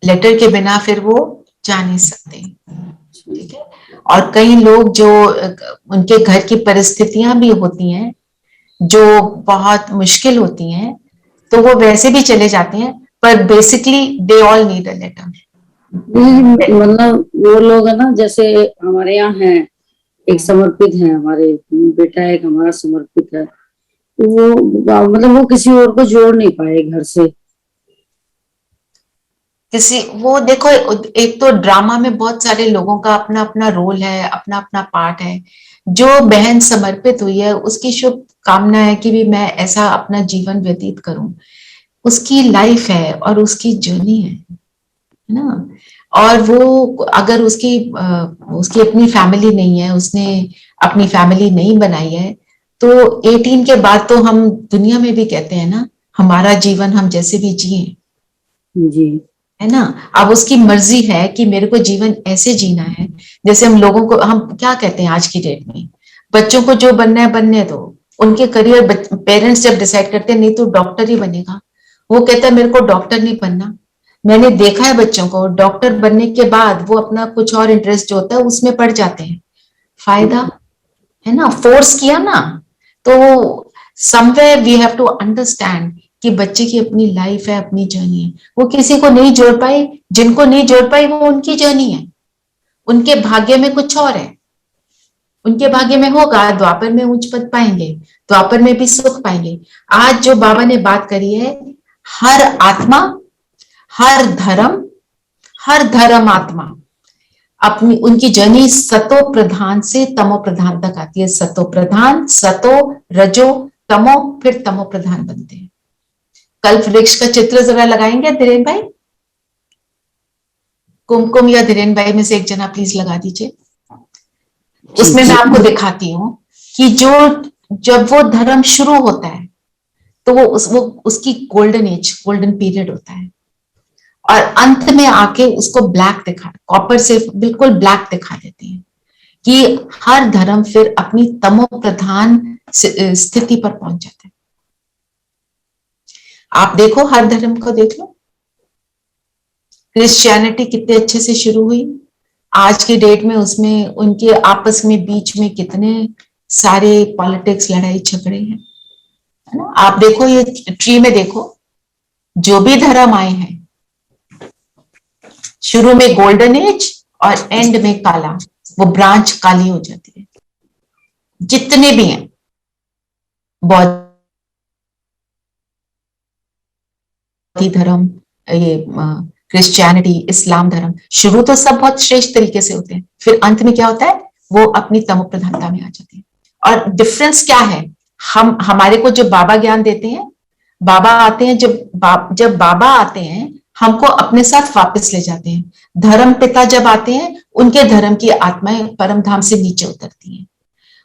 लेटर के बिना फिर वो जा नहीं सकते। ठीक है। और कई लोग जो उनके घर की परिस्थितियां भी होती हैं जो बहुत मुश्किल होती हैं, तो वो वैसे भी चले जाते हैं, पर basically they all need a letter. मतलब वो लोग है ना, जैसे हमारे यहाँ है एक समर्पित है, हमारे बेटा एक हमारा समर्पित है, तो वो मतलब वो किसी और को जोड़ नहीं पाए घर से। किसी वो देखो, एक तो ड्रामा में बहुत सारे लोगों का अपना अपना रोल है, अपना अपना पार्ट है। जो बहन समर्पित हुई है उसकी शुभ कामना है कि भी मैं ऐसा अपना जीवन व्यतीत करूं। उसकी लाइफ है और उसकी जर्नी है ना। और वो अगर उसकी अपनी फैमिली नहीं है, उसने अपनी फैमिली नहीं बनाई है, तो 18 के बाद तो हम दुनिया में भी कहते हैं ना, हमारा जीवन हम जैसे भी जिए जी, है ना। अब उसकी मर्जी है कि मेरे को जीवन ऐसे जीना है। जैसे हम लोगों को, हम क्या कहते हैं आज की डेट में, बच्चों को जो बनना है बनने दो, उनके करियर पेरेंट्स जब डिसाइड करते हैं नहीं तो डॉक्टर ही बनेगा, वो कहता है मेरे को डॉक्टर नहीं बनना। मैंने देखा है बच्चों को डॉक्टर बनने के बाद वो अपना कुछ और इंटरेस्ट जो होता है उसमें पड़ जाते हैं। फायदा है ना, फोर्स किया ना। तो somewhere we have to understand कि बच्चे की अपनी लाइफ है, अपनी जर्नी है। वो किसी को नहीं जोड़ पाई, जिनको नहीं जोड़ पाई वो उनकी जर्नी है, उनके भाग्य में कुछ और है। उनके भाग्य में होगा द्वापर में उच्च पद पाएंगे, द्वापर में भी सुख पाएंगे। आज जो बाबा ने बात करी है, हर आत्मा, हर धर्म आत्मा अपनी उनकी जर्नी सतो प्रधान से तमो प्रधान तक आती है। सतो प्रधान, सतो रजो तमो, फिर तमो प्रधान बनते हैं। कल्प वृक्ष का चित्र जरा लगाएंगे धीरेन भाई? कुमकुम या धीरेन भाई में से एक जना प्लीज लगा दीजिए। उसमें मैं आपको दिखाती हूं कि जो जब वो धर्म शुरू होता है तो वो उसकी गोल्डन एज, गोल्डन पीरियड होता है, और अंत में आके उसको ब्लैक दिखा, कॉपर से बिल्कुल ब्लैक दिखा देते हैं कि हर धर्म फिर अपनी तमो प्रधान स्थिति पर पहुंच जाता है। आप देखो, हर धर्म को देख लो। क्रिश्चियनिटी कितने अच्छे से शुरू हुई, आज की डेट में उसमें उनके आपस में बीच में कितने सारे पॉलिटिक्स, लड़ाई झगड़े हैं, है ना। आप देखो ये ट्री में देखो, जो भी धर्म आए हैं शुरू में गोल्डन एज और एंड में काला, वो ब्रांच काली हो जाती है। जितने भी हैं, बौद्ध धर्म, ये क्रिश्चियनिटी, इस्लाम धर्म, शुरू तो सब बहुत श्रेष्ठ तरीके से होते हैं, फिर अंत में क्या होता है, वो अपनी तमो प्रधानता में आ जाते हैं। और डिफरेंस क्या है, हमारे को जो बाबा ज्ञान देते हैं, बाबा आते हैं, जब बाबा आते हैं हमको अपने साथ वापस ले जाते हैं। धर्म पिता जब आते हैं, उनके धर्म की आत्माएं परम धाम से नीचे उतरती हैं,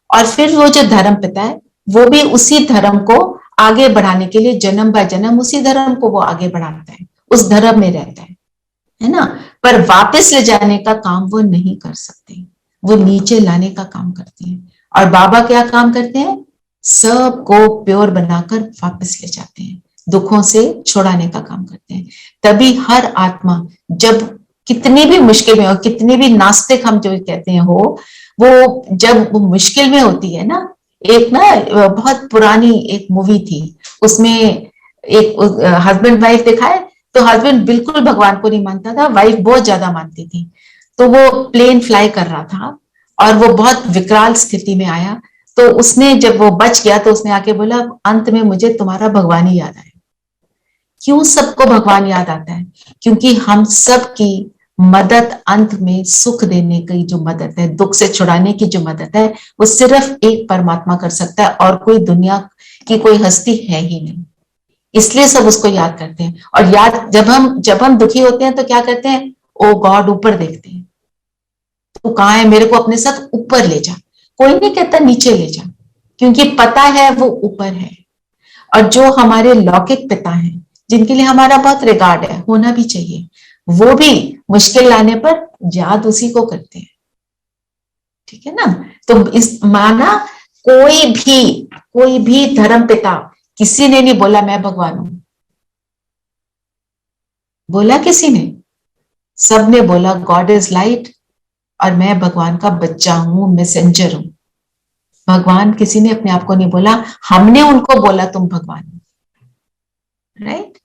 और फिर वो जो धर्म पिता है वो भी उसी धर्म को आगे बढ़ाने के लिए जन्म बाय जन्म उसी धर्म को वो आगे बढ़ाता है, उस धर्म में रहता है ना। पर वापस ले जाने का काम वो नहीं कर सकते, वो नीचे लाने का काम करते हैं। और बाबा क्या काम करते हैं, सबको प्योर बनाकर वापस ले जाते हैं, दुखों से छुड़ाने का काम करते हैं। तभी हर आत्मा जब कितनी भी मुश्किल में हो, कितनी भी नास्तिक हम जो कहते हैं हो, वो जब वो मुश्किल में होती है ना, एक ना बहुत पुरानी एक मूवी थी, उसमें एक हस्बैंड वाइफ दिखाए, तो हस्बैंड बिल्कुल भगवान को नहीं मानता था, वाइफ बहुत ज्यादा मानती थी। तो वो प्लेन फ्लाई कर रहा था और वो बहुत विकराल स्थिति में आया, तो उसने जब वो बच गया तो उसने आके बोला, अंत में मुझे तुम्हारा भगवान ही याद आया। क्यों सबको भगवान याद आता है? क्योंकि हम सब की मदद, अंत में सुख देने की जो मदद है, दुख से छुड़ाने की जो मदद है, वो सिर्फ एक परमात्मा कर सकता है, और कोई दुनिया की कोई हस्ती है ही नहीं। इसलिए सब उसको याद करते हैं। और याद, जब हम दुखी होते हैं तो क्या करते हैं? ओ गॉड, ऊपर देखते हैं, तू कहाँ है, मेरे को अपने साथ ऊपर ले जा। कोई नहीं कहता नीचे ले जा, क्योंकि पता है वो ऊपर है। और जो हमारे लौकिक पिता हैं, जिनके लिए हमारा बहुत रिगार्ड है, होना भी चाहिए, वो भी मुश्किल लाने पर याद उसी को करते हैं। ठीक है ना? तो इस माना, कोई भी धर्म पिता, किसी ने नहीं बोला मैं भगवान हूं, बोला किसी ने? सबने बोला गॉड इज लाइट, और मैं भगवान का बच्चा हूं, मैसेंजर हूं। भगवान किसी ने अपने आप को नहीं बोला, हमने उनको बोला तुम भगवान हो। राइट?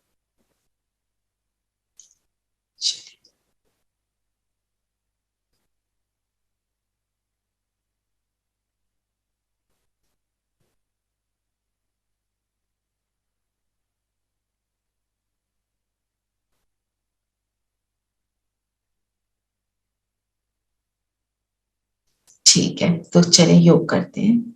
ठीक है, तो चले योग करते हैं।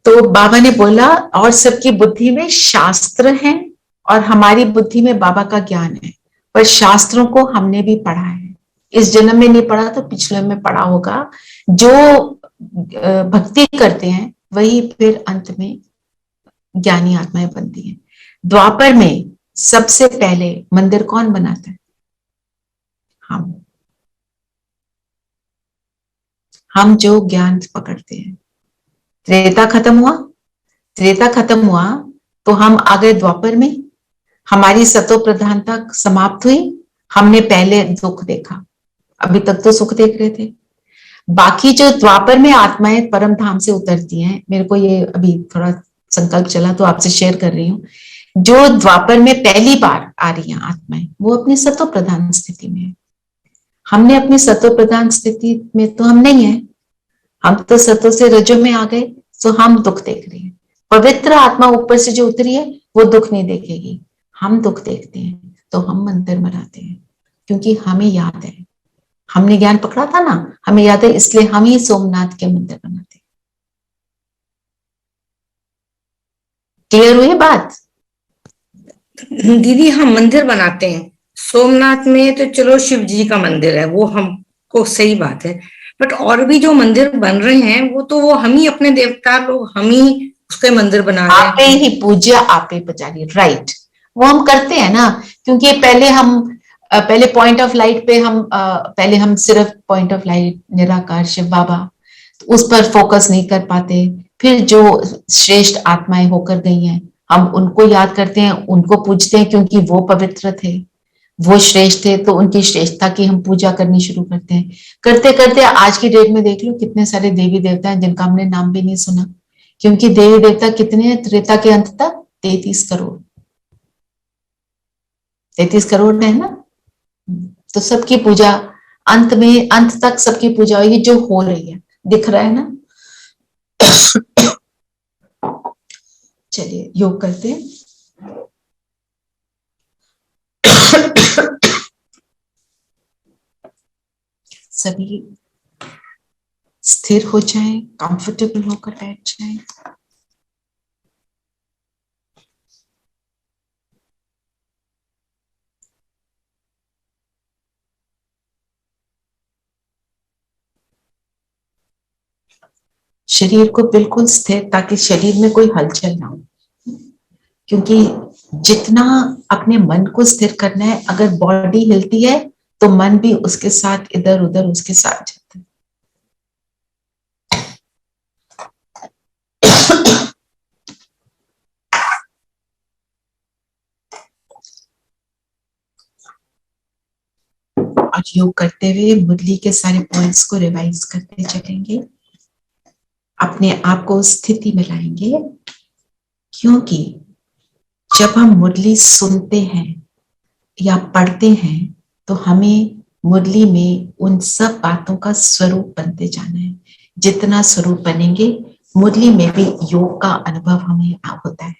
तो बाबा ने बोला, और सबकी बुद्धि में शास्त्र हैं, और हमारी बुद्धि में बाबा का ज्ञान है, पर शास्त्रों को हमने भी पढ़ा है। इस जन्म में नहीं पढ़ा तो पिछले में पढ़ा होगा। जो भक्ति करते हैं वही फिर अंत में ज्ञानी आत्माएं बनती हैं। द्वापर में सबसे पहले मंदिर कौन बनाता है? हम जो ज्ञान पकड़ते हैं। त्रेता खत्म हुआ तो हम आ गए द्वापर में, हमारी सतो प्रधानता समाप्त हुई, हमने पहले दुख देखा, अभी तक तो सुख देख रहे थे। बाकी जो द्वापर में आत्माएं परम धाम से उतरती हैं, मेरे को ये अभी थोड़ा संकल्प चला तो आपसे शेयर कर रही हूँ, जो द्वापर में पहली बार आ रही हैं आत्माएं, वो अपनी सतो प्रधान स्थिति में है। हमने अपनी सतो प्रधान स्थिति में तो हम नहीं है, हम तो सतो से रजो में आ गए, तो हम दुख देख रहे हैं। पवित्र आत्मा ऊपर से जो उतरी है वो दुख नहीं देखेगी, हम दुख देखते हैं, तो हम मंदिर बनाते हैं, क्योंकि हमें याद है, हमने ज्ञान पकड़ा था ना, हमें याद है, इसलिए हम ही सोमनाथ के मंदिर बनाते हैं। क्लियर हुई बात? दीदी हम मंदिर बनाते हैं सोमनाथ में, तो चलो शिव जी का मंदिर है, वो हमको सही बात है, बट और भी जो मंदिर बन रहे हैं वो तो वो हम ही अपने देवता लोग, हम ही उसके मंदिर बना रहे हैं। आपे ही पूज्य आपे पुजारी, राइट, वो हम करते हैं ना, क्योंकि पहले पॉइंट ऑफ लाइट पे पहले हम सिर्फ पॉइंट ऑफ लाइट निराकार शिव बाबा, तो उस पर फोकस नहीं कर पाते। फिर जो श्रेष्ठ आत्माएं होकर गई हैं, हम उनको याद करते हैं, उनको पूजते हैं, क्योंकि वो पवित्र थे, वो श्रेष्ठ थे, तो उनकी श्रेष्ठता की हम पूजा करनी शुरू करते हैं। करते करते आज की डेट में देख लो कितने सारे देवी देवता हैं जिनका हमने नाम भी नहीं सुना, क्योंकि देवी देवता कितने हैं त्रेता के अंत तक? 33 करोड़। 33 करोड़ है ना, तो सबकी पूजा अंत तक सबकी पूजा होगी, जो हो रही है, दिख रहा है ना। चलिए योग करते हैं। सभी स्थिर हो जाएं, कंफर्टेबल होकर बैठ जाएं। शरीर को बिल्कुल स्थिर, ताकि शरीर में कोई हलचल ना हो, क्योंकि जितना अपने मन को स्थिर करना है, अगर बॉडी हिलती है तो मन भी उसके साथ इधर उधर उसके साथ जाता है। आज योग करते हुए मुरली के सारे पॉइंट्स को रिवाइज करते चलेंगे, अपने आप को स्थिति में लाएंगे, क्योंकि जब हम मुरली सुनते हैं या पढ़ते हैं तो हमें मुरली में उन सब बातों का स्वरूप बनते जाना है। जितना स्वरूप बनेंगे मुरली में भी योग का अनुभव हमें होता है।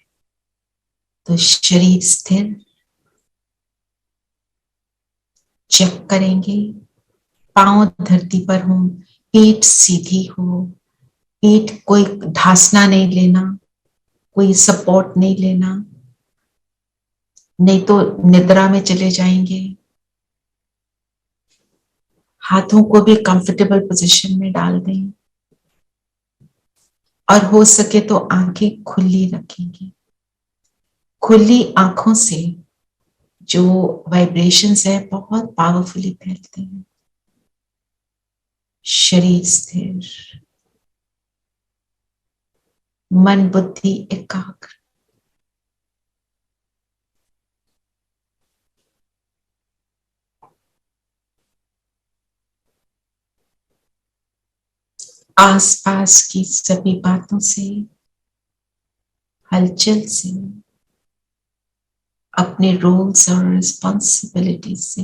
तो शरीर स्थिर, चेक करेंगे, पांव धरती पर हो, पीठ सीधी हो, पीठ कोई ढासना नहीं लेना, कोई सपोर्ट नहीं लेना, नहीं तो निद्रा में चले जाएंगे। हाथों को भी कंफर्टेबल पोजीशन में डाल दें और हो सके तो आंखें खुली रखेंगे। खुली आंखों से जो वाइब्रेशंस है बहुत पावरफुली फैलते हैं। शरीर स्थिर, मन बुद्धि एकाग्र। आसपास की सभी बातों से, हलचल से, अपने रोल्स और रिस्पॉन्सिबिलिटी से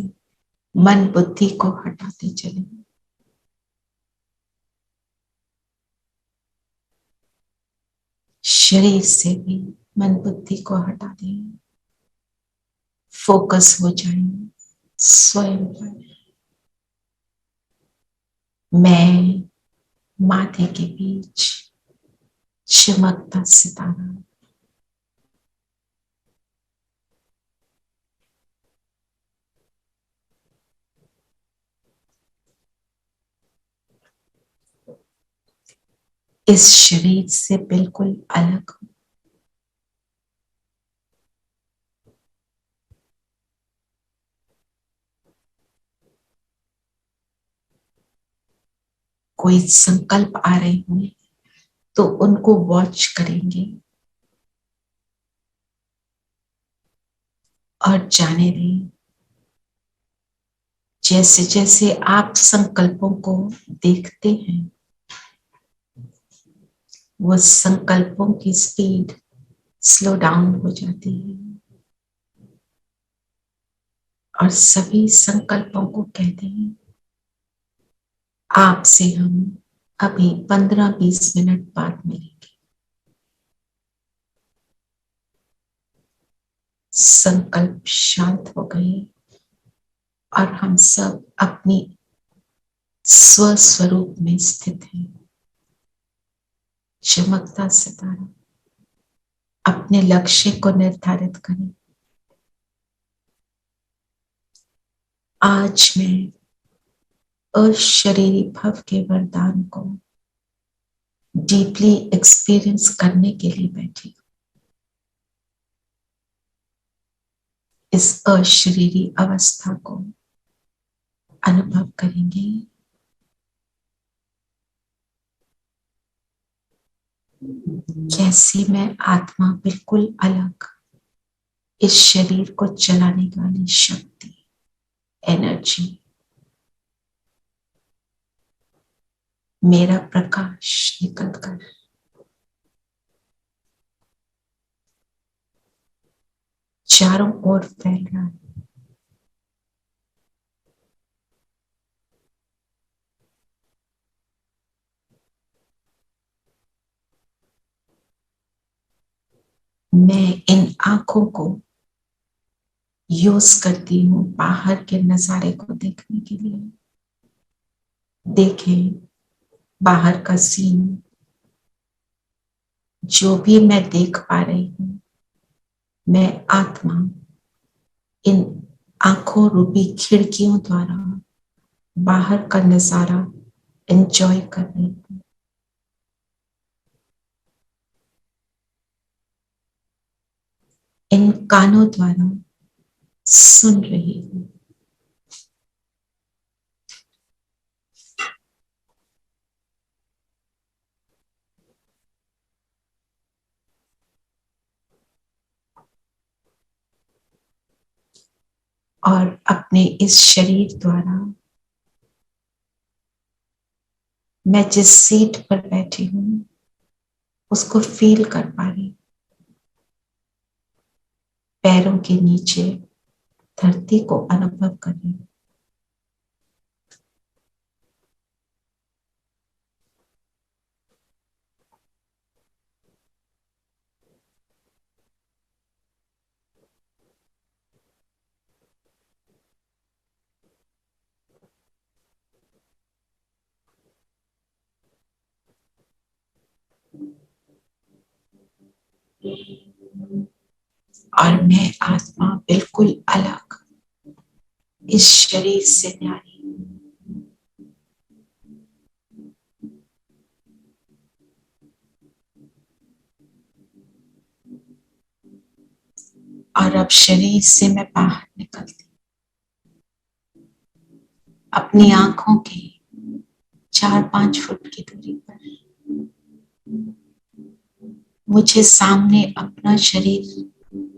मन बुद्धि को हटाते चलें। शरीर से भी मन बुद्धि को हटा दें, फोकस हो जाए स्वयं पर। मैं माथे के बीच चमकता सितारा, इस शरीर से बिल्कुल अलग हूं। कोई संकल्प आ रहे होंगे तो उनको वॉच करेंगे और जाने दें। जैसे जैसे आप संकल्पों को देखते हैं वो संकल्पों की स्पीड स्लो डाउन हो जाती है और सभी संकल्पों को कहते हैं आपसे हम अभी 15-20 मिनट बाद मिलेंगे। संकल्प शांत हो गए और हम सब अपनी स्वस्वरूप में स्थित हैं। चमकता सितारा, अपने लक्ष्य को निर्धारित करें। आज मैं अशरीरी भव के वरदान को डीपली एक्सपीरियंस करने के लिए बैठी हूं। इस अशरीरी अवस्था को अनुभव करेंगे। कैसी मैं आत्मा बिल्कुल अलग, इस शरीर को चलाने वाली शक्ति, एनर्जी, मेरा प्रकाश निकलकर चारों ओर फैल रहा है। मैं इन आंखों को यूज करती हूँ बाहर के नजारे को देखने के लिए। देखें बाहर का सीन, जो भी मैं देख पा रही हूँ, मैं आत्मा इन आंखों रूपी खिड़कियों द्वारा बाहर का नजारा एंजॉय कर रही हूँ। इन कानों द्वारा सुन रही हूँ। और अपने इस शरीर द्वारा मैं जिस सीट पर बैठी हूं उसको फील कर पा रही, पैरों के नीचे धरती को अनुभव कर रही। और मैं आत्मा बिल्कुल अलग, इस शरीर से न्यारी। और अब शरीर से मैं बाहर निकलती, अपनी आंखों के 4-5 फुट की दूरी पर मुझे सामने अपना शरीर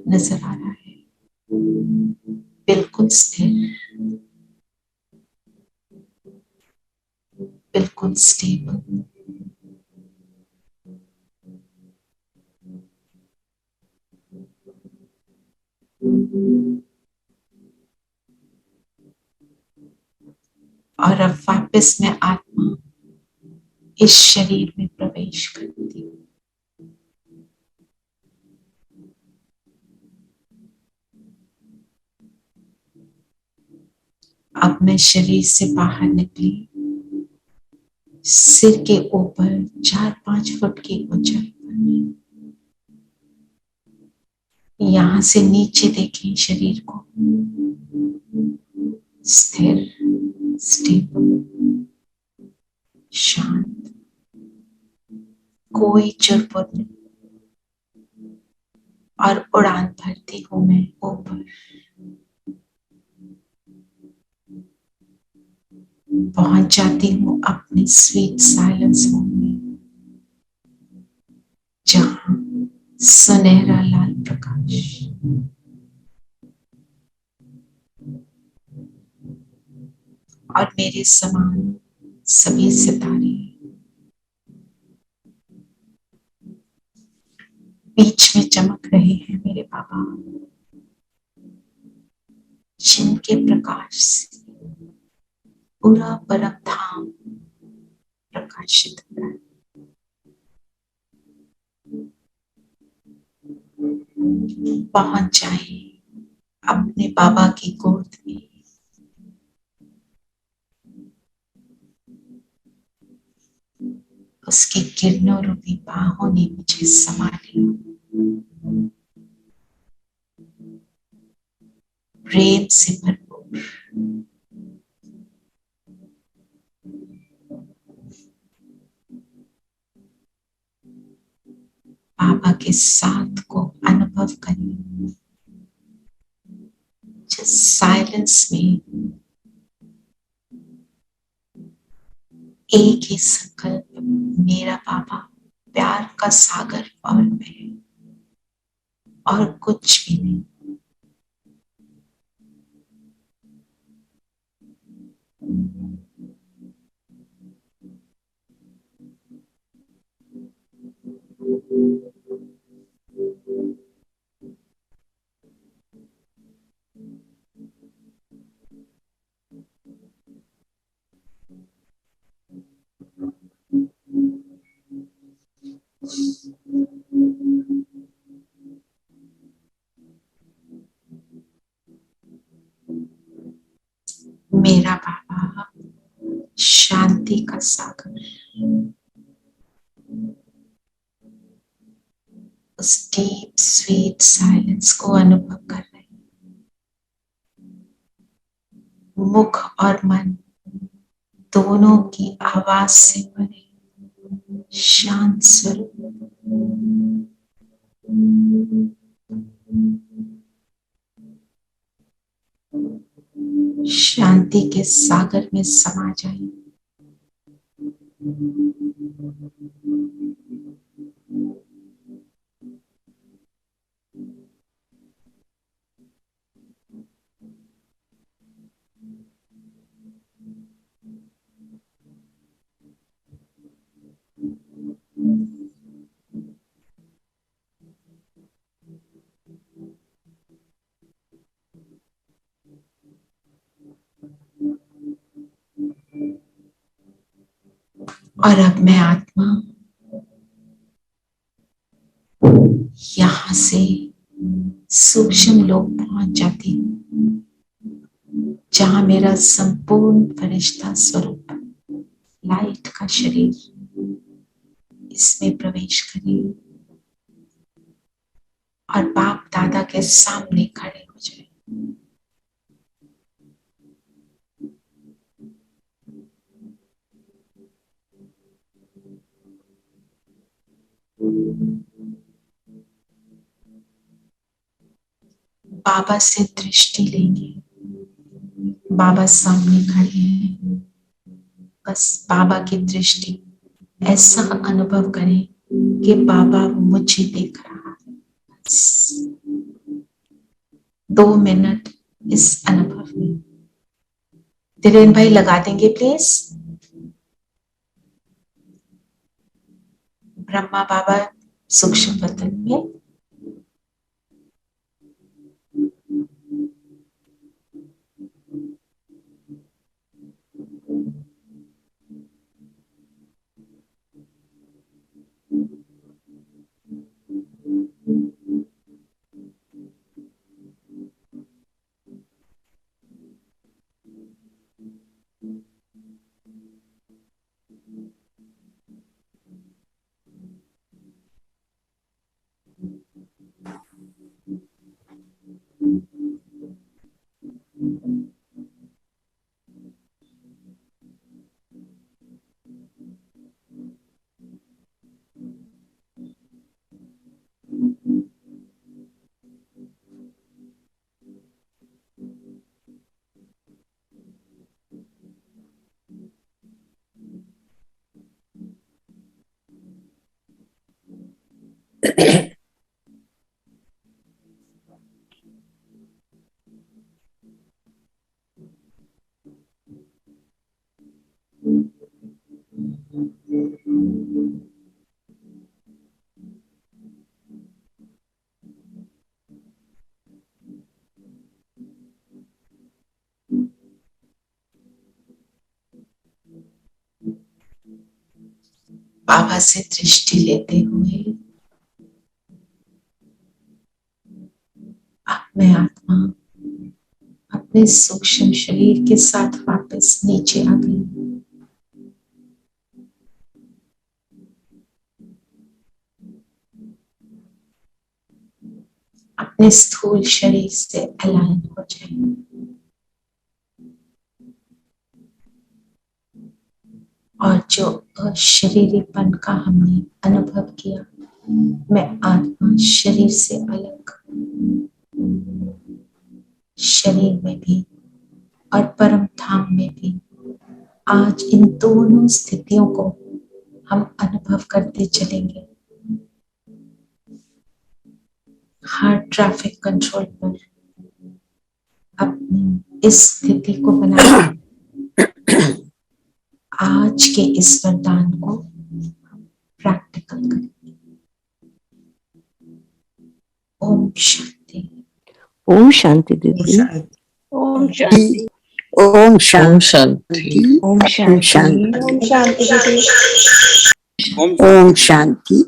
नजर आ रहा है, बिल्कुल स्थिर, बिल्कुल स्टेबल। और अब वापस मैं आत्मा इस शरीर में प्रवेश करती हूँ। अब मैं शरीर से बाहर निकली, सिर के ऊपर 4-5 फुट की ऊंचाई पर, यहां से नीचे देखें शरीर को, स्थिर, स्टेबल, शांत, कोई चुरपुर नहीं। और उड़ान भरती हूं मैं ऊपर, पहुंच जाती हूँ अपने स्वीट साइलेंस होम में, जहां सुनहरा लाल प्रकाश और मेरे समान सभी सितारे बीच में चमक रहे हैं। मेरे बाबा जिनके प्रकाश से पूरा परम धाम प्रकाशित हो रहा है। पहुंच जाए अपने बाबा की गोद में, उसकी किरणों रूपी बाहों ने मुझे समा लिया, प्रेम से भरपूर। बाबा के साथ को अनुभव करें, जिस साइलेंस में एक ही संकल्प, मेरा बाबा, प्यार का सागर और मैं, और कुछ भी नहीं। मेरा बाबा शांति का सागर, उस डीप स्वीट साइलेंस को अनुभव कर रहे हैं। मुख और मन दोनों की आवाज से भरे शांत स्वरूप, शांति के सागर में समा जाए। और अब मैं आत्मा यहां से सूक्ष्म लोक पहुंच जाती हूँ, जहां मेरा संपूर्ण फरिश्ता स्वरूप लाइट का शरीर इसमें प्रवेश करे और बाप दादा के सामने खड़े हो जाए। बाबा से दृष्टि लेंगे, बाबा सामने खड़े हैं, बस बाबा की दृष्टि ऐसा अनुभव करें कि बाबा मुझे देख रहा है। 2 मिनट इस अनुभव में। धीरेन भाई लगा देंगे प्लीज। ब्रह्मा बाबा सूक्ष्म वतन में, बाबा से दृष्टि लेते हुए अब मैं आत्मा अपने सूक्ष्म शरीर के साथ वापस नीचे आ गई। अपने स्थूल शरीर से अलाइन हो जाए और जो अशरीरीपन का हमने अनुभव किया, मैं आत्मा शरीर से अलग, शरीर में भी और परम धाम में भी, आज इन दोनों स्थितियों को हम अनुभव करते चलेंगे। हर ट्रैफिक कंट्रोल पर अपनी इस स्थिति को बनाए, आज के इस वरदान को प्रैक्टिकल करेंगे। ओम शांति। ओम शांति दीदी। ओम शांति। ओम शांति। ओम शांति। ओम शांति दीदी। ओम शांति।